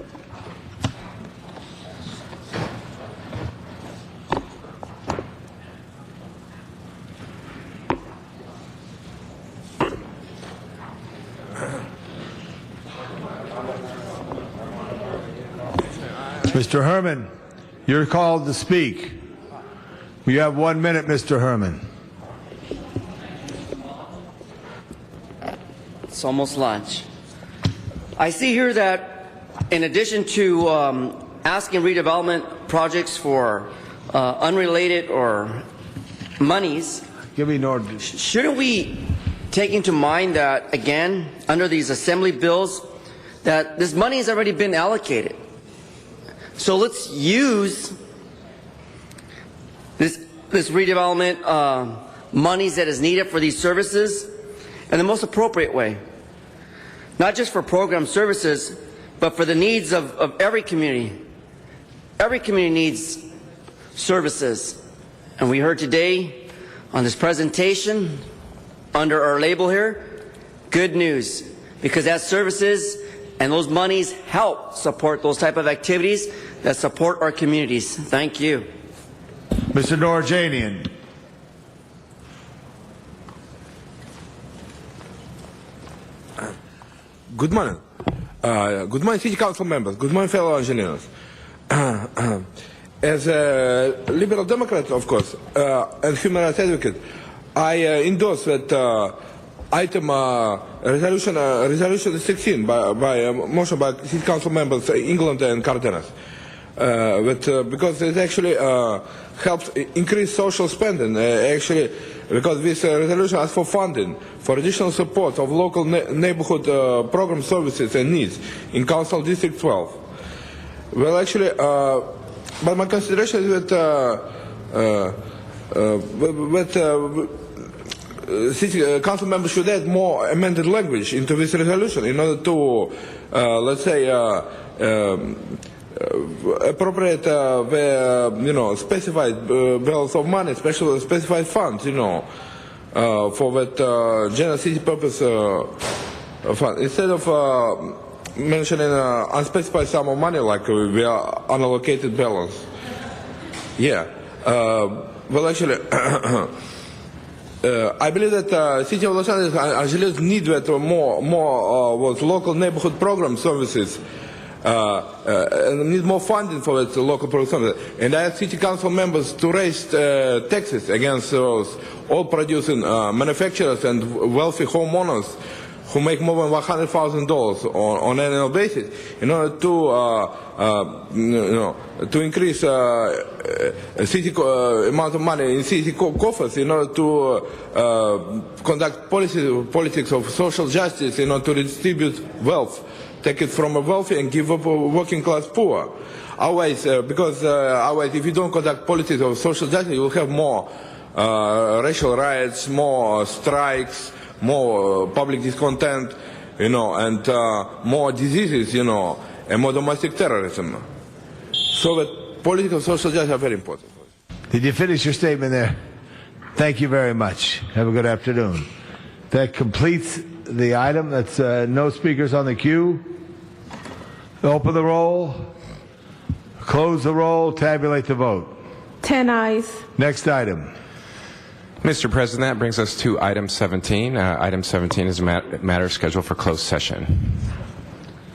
Mr. Herman, you're called to speak. You have 1 minute, Mr. Herman.
It's almost lunch. I see here that in addition to asking redevelopment projects for unrelated or monies, shouldn't we take into mind that, again, under these assembly bills, that this money has already been allocated? So let's use this redevelopment monies that is needed for these services in the most appropriate way. Not just for program services, but for the needs of every community. Every community needs services. And we heard today on this presentation, under our label here, good news. Because that services and those monies help support those type of activities that support our communities. Thank you.
Mr. Norjanian.
Good morning. Good morning, City Council members. Good morning, fellow engineers. As a Liberal Democrat, of course, and human rights advocate, I endorse that item resolution 16 by motion by City Council members England and Cardenas. Because it actually helps increase social spending. Actually, because this resolution asks for funding for additional support of local neighborhood program services and needs in Council District 12. Well, actually, but my consideration is that City Council members should add more amended language into this resolution in order to, let's say, appropriate the specified bills of money, specified funds, for that general city purpose fund, instead of mentioning unspecified sum of money like we are unallocated balance. Yeah. Well, actually. I believe that City of Los Angeles need that more local neighborhood program services, and need more funding for that local program services. And I ask City Council members to raise taxes against those oil-producing manufacturers and wealthy homeowners who make more than $100,000 on an annual basis, in order to increase city amount of money in city coffers, in order to conduct politics of social justice, in order to redistribute wealth, take it from the wealthy and give up working class poor. Otherwise, otherwise, if you don't conduct politics of social justice, you will have more racial riots, more strikes, more public discontent, and more diseases, and more domestic terrorism. So that political social justice are very important.
Did you finish your statement there? Thank you very much. Have a good afternoon. That completes the item. That's no speakers on the queue. Open the roll, close the roll, tabulate the vote.
10 ayes.
Next item.
Mr. President, that brings us to item 17. Item 17 is a matter scheduled for closed session.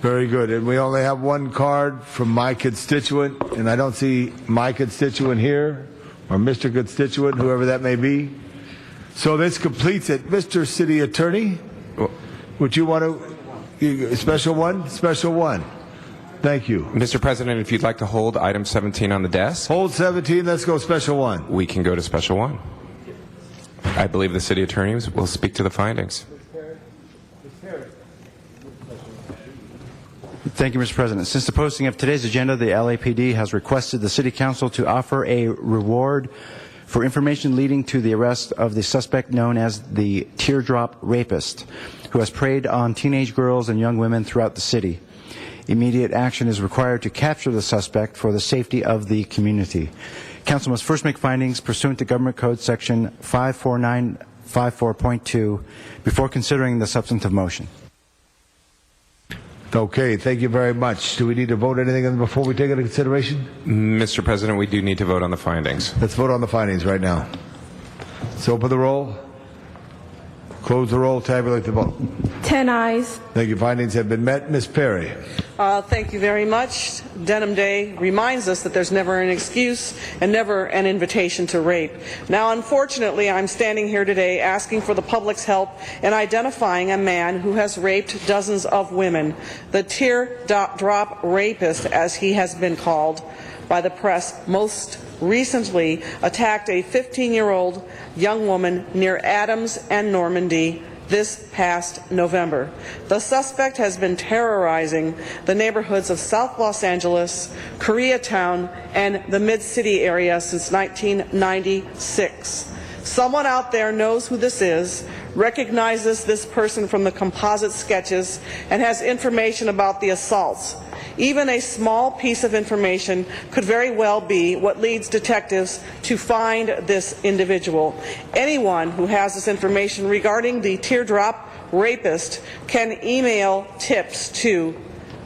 Very good. And we only have one card from my constituent, and I don't see my constituent here, or Mr. Constituent, whoever that may be. So this completes it. Mr. City Attorney, would you want to, special one? Special one. Thank you.
Mr. President, if you'd like to hold item 17 on the desk.
Hold 17, let's go special one.
We can go to special one. I believe the city attorney will speak to the findings.
Thank you, Mr. President. Since the posting of today's agenda, the LAPD has requested the City Council to offer a reward for information leading to the arrest of the suspect known as the Teardrop Rapist, who has preyed on teenage girls and young women throughout the city. Immediate action is required to capture the suspect for the safety of the community. Council must first make findings pursuant to Government Code Section 54954.2 before considering the substantive motion.
Okay, thank you very much. Do we need to vote anything before we take it into consideration?
Mr. President, we do need to vote on the findings.
Let's vote on the findings right now. So open the roll. Close the roll. Tabulate the vote.
10 ayes.
Thank you. Findings have been met. Ms. Perry.
Thank you very much. Denim Day reminds us that there's never an excuse and never an invitation to rape. Now, unfortunately, I'm standing here today asking for the public's help in identifying a man who has raped dozens of women, the Teardrop Rapist, as he has been called by the press. Most recently attacked a 15-year-old young woman near Adams and Normandy this past November. The suspect has been terrorizing the neighborhoods of South Los Angeles, Koreatown, and the Mid-City area since 1996. Someone out there knows who this is, recognizes this person from the composite sketches, and has information about the assaults. Even a small piece of information could very well be what leads detectives to find this individual. Anyone who has this information regarding the Teardrop Rapist can email tips to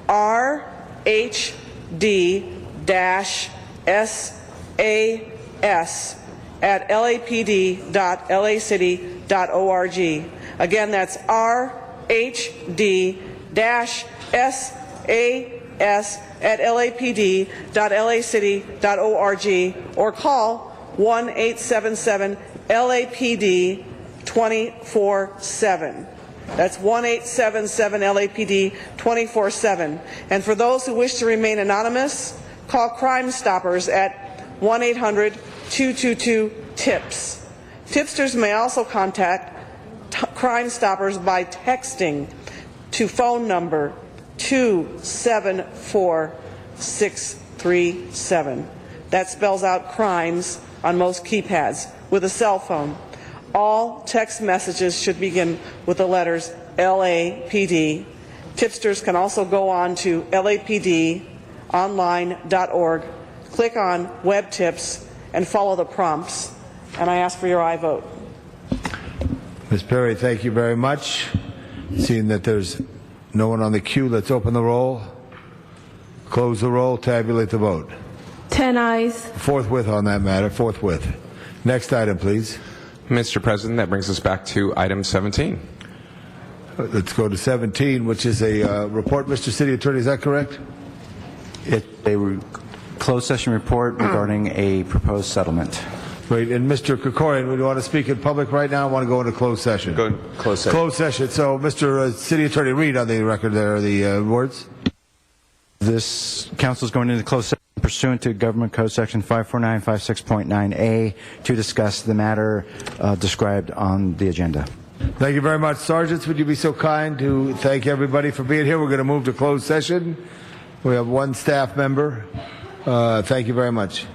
rhd-sas@lapd.lacity.org. Again, that's rhd-sas@lapd.lacity.org, or call 1-877-LAPD 24/7. That's 1-877-LAPD 24/7. And for those who wish to remain anonymous, call Crime Stoppers at 1-800-222-TIPS. Tipsters may also contact Crime Stoppers by texting to phone number 274637. That spells out crimes on most keypads with a cell phone. All text messages should begin with the letters LAPD. Tipsters can also go on to lapdonline.org, click on Web Tips, and follow the prompts. And I ask for your aye vote.
Ms. Perry, thank you very much. Seeing that there's no one on the queue, let's open the roll, close the roll, tabulate the vote.
10 ayes.
Forthwith on that matter, forthwith. Next item, please.
Mr. President, that brings us back to item 17.
Let's go to 17, which is a report. Mr. City Attorney, is that correct?
It's a closed session report regarding a proposed settlement.
Great. And Mr. Krikorian, would you want to speak in public right now? I want to go into closed session.
Go in closed session.
Closed session. So, Mr. City Attorney, read on the record there the words.
This council is going into closed session pursuant to Government Code Section 54956.9A to discuss the matter described on the agenda.
Thank you very much. Sergeants, would you be so kind to thank everybody for being here? We're going to move to closed session. We have one staff member. Thank you very much.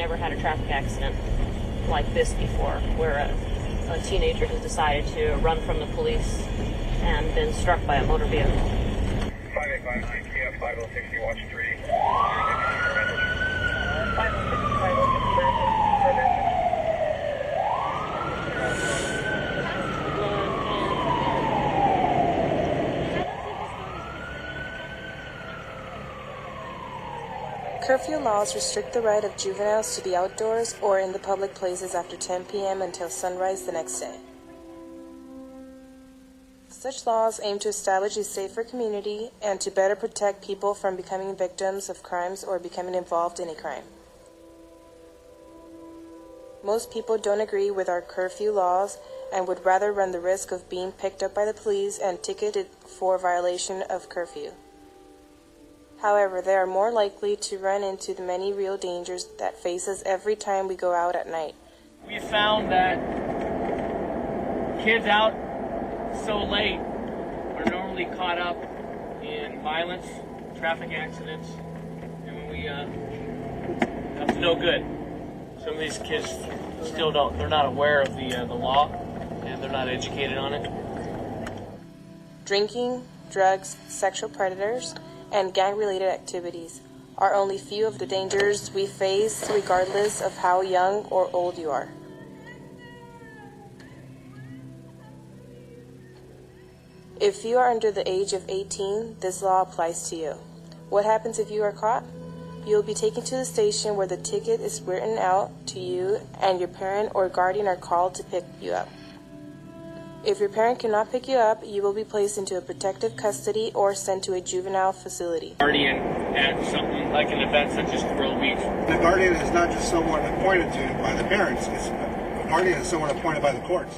never had a traffic accident like this before, where a teenager has decided to run from the police and been struck by a motor vehicle.
5859 KF 5060, watch 3. 5060.
Curfew laws restrict the right of juveniles to be outdoors or in the public places after 10 p.m. until sunrise the next day. Such laws aim to establish a safer community and to better protect people from becoming victims of crimes or becoming involved in a crime. Most people don't agree with our curfew laws and would rather run the risk of being picked up by the police and ticketed for violation of curfew. However, they are more likely to run into the many real dangers that face us every time we go out at night.
We found that kids out so late are normally caught up in violence, traffic accidents, and that's no good. Some of these kids still they're not aware of the law, and they're not educated on it.
Drinking, drugs, sexual predators, and gang-related activities are only few of the dangers we face regardless of how young or old you are. If you are under the age of 18, this law applies to you. What happens if you are caught? You will be taken to the station where the ticket is written out to you and your parent or guardian are called to pick you up. If your parent cannot pick you up, you will be placed into a protective custody or sent to a juvenile facility.
Guardian at something like an event such as Thrill Beach.
The guardian is not just someone appointed to by the parents. A guardian is someone appointed by the courts.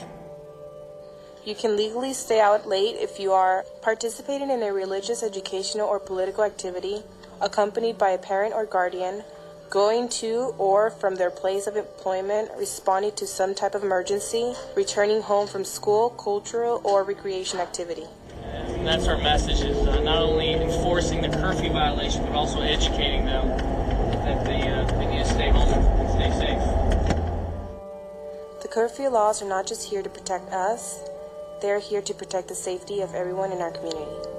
You can legally stay out late if you are participating in a religious, educational, or political activity, accompanied by a parent or guardian, going to or from their place of employment, responding to some type of emergency, returning home from school, cultural, or recreation activity.
And that's our message, is not only enforcing the curfew violation, but also educating them that they need to stay home and stay safe.
The curfew laws are not just here to protect us, they are here to protect the safety of everyone in our community.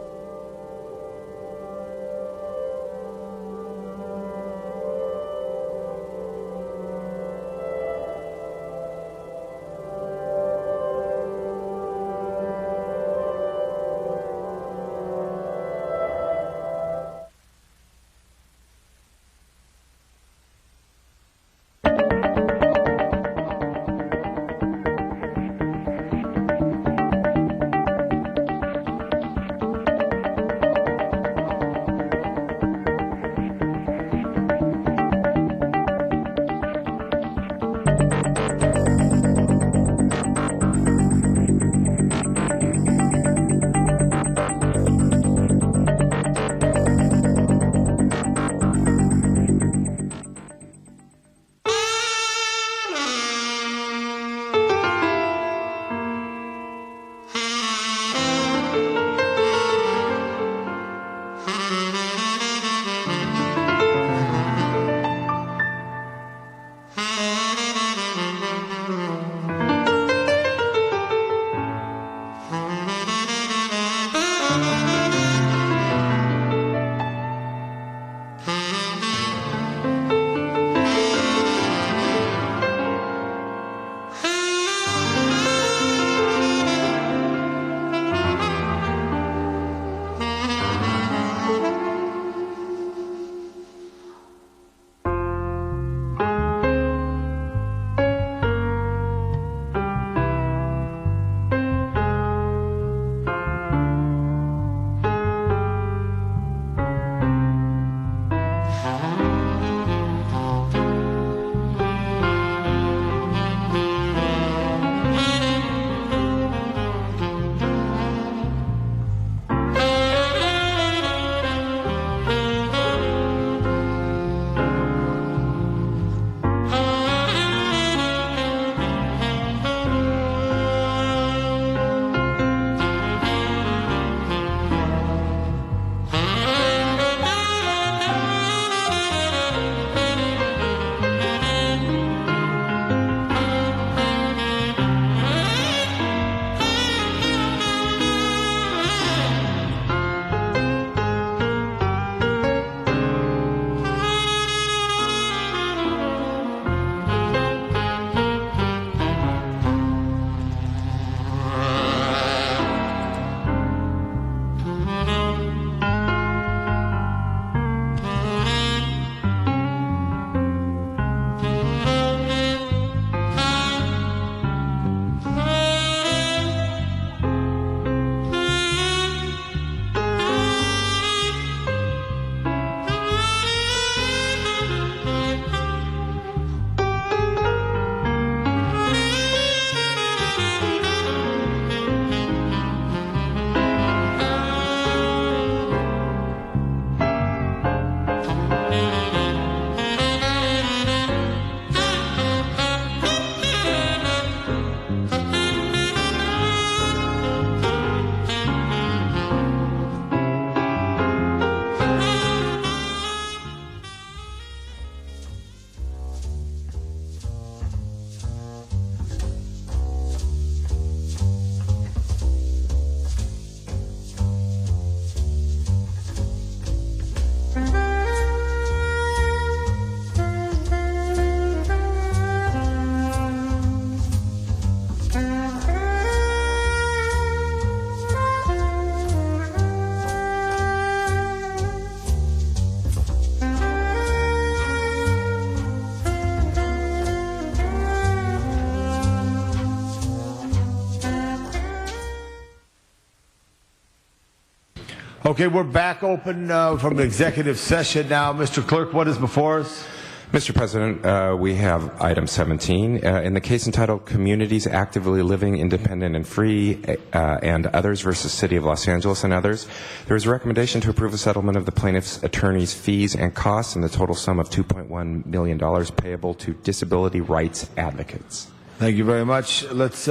Okay, we're back open from executive session now. Mr. Clerk, what is before us?
Mr. President, we have item 17. In the case entitled Communities Actively Living Independent and Free and Others versus City of Los Angeles and Others, there is a recommendation to approve a settlement of the plaintiff's attorney's fees and costs in the total sum of $2.1 million payable to disability rights advocates.
Thank you very much. Let's,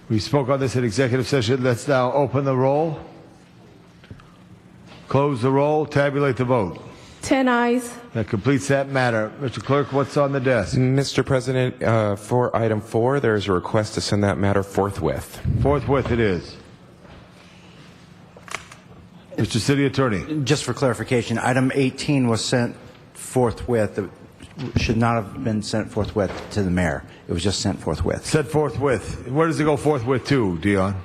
we spoke on this in executive session. Let's now open the roll, close the roll, tabulate the vote.
10 ayes.
That completes that matter. Mr. Clerk, what's on the desk?
Mr. President, for item 4, there is a request to send that matter forthwith.
Forthwith it is. Mr. City Attorney.
Just for clarification, item 18 was sent forthwith. It should not have been sent forthwith to the mayor. It was just sent forthwith.
Sent forthwith. Where does it go forthwith to, Dion?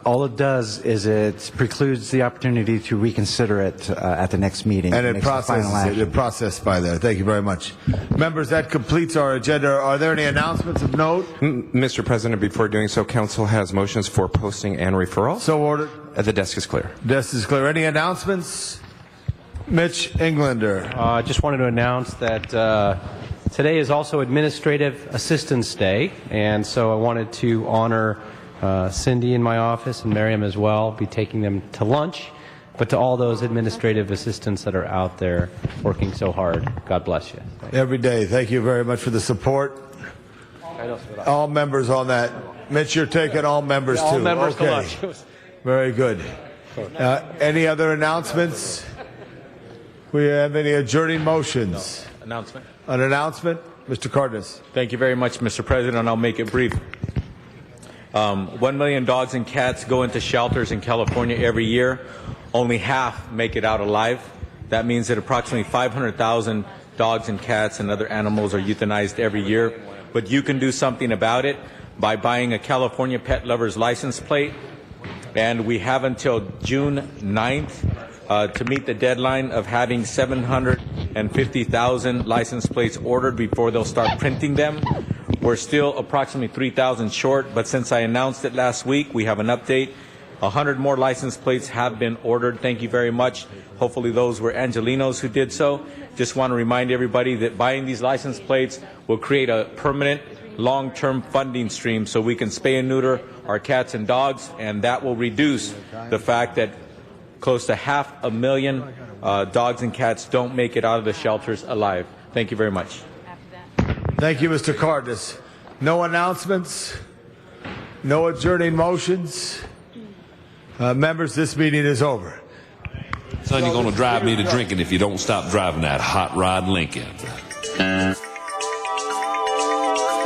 All it does is it precludes the opportunity to reconsider it at the next meeting.
And it processes it processed by there. Thank you very much. Members, that completes our agenda. Are there any announcements of note?
Mr. President, before doing so, Council has motions for posting and referral.
So ordered.
The desk is clear.
Desk is clear. Any announcements? Mitch Englander.
I just wanted to announce that today is also Administrative Assistance Day, and so I wanted to honor Cindy in my office and Miriam as well, be taking them to lunch, but to all those administrative assistants that are out there working so hard, God bless you.
Every day. Thank you very much for the support. All members on that. Mitch, you're taking all members too.
All members to
okay.
lunch.
Very good. Any other announcements? We have any adjourning motions?
Announcement.
An announcement? Mr. Cardenas.
Thank you very much, Mr. President. I'll make it brief. 1 million dogs and cats go into shelters in California every year. Only half make it out alive. That means that approximately 500,000 dogs and cats and other animals are euthanized every year. But you can do something about it by buying a California Pet Lovers license plate. And we have until June 9th to meet the deadline of having 750,000 license plates ordered before they'll start printing them. We're still approximately 3,000 short, but since I announced it last week, we have an update. 100 more license plates have been ordered. Thank you very much. Hopefully those were Angelinos who did so. Just want to remind everybody that buying these license plates will create a permanent long-term funding stream so we can spay and neuter our cats and dogs, and that will reduce the fact that close to 500,000 dogs and cats don't make it out of the shelters alive. Thank you very much.
Thank you, Mr. Cardenas. No announcements? No adjourning motions? Members, this meeting is over.
Son, you're going to drive me to drinking if you don't stop driving that hot rod Lincoln.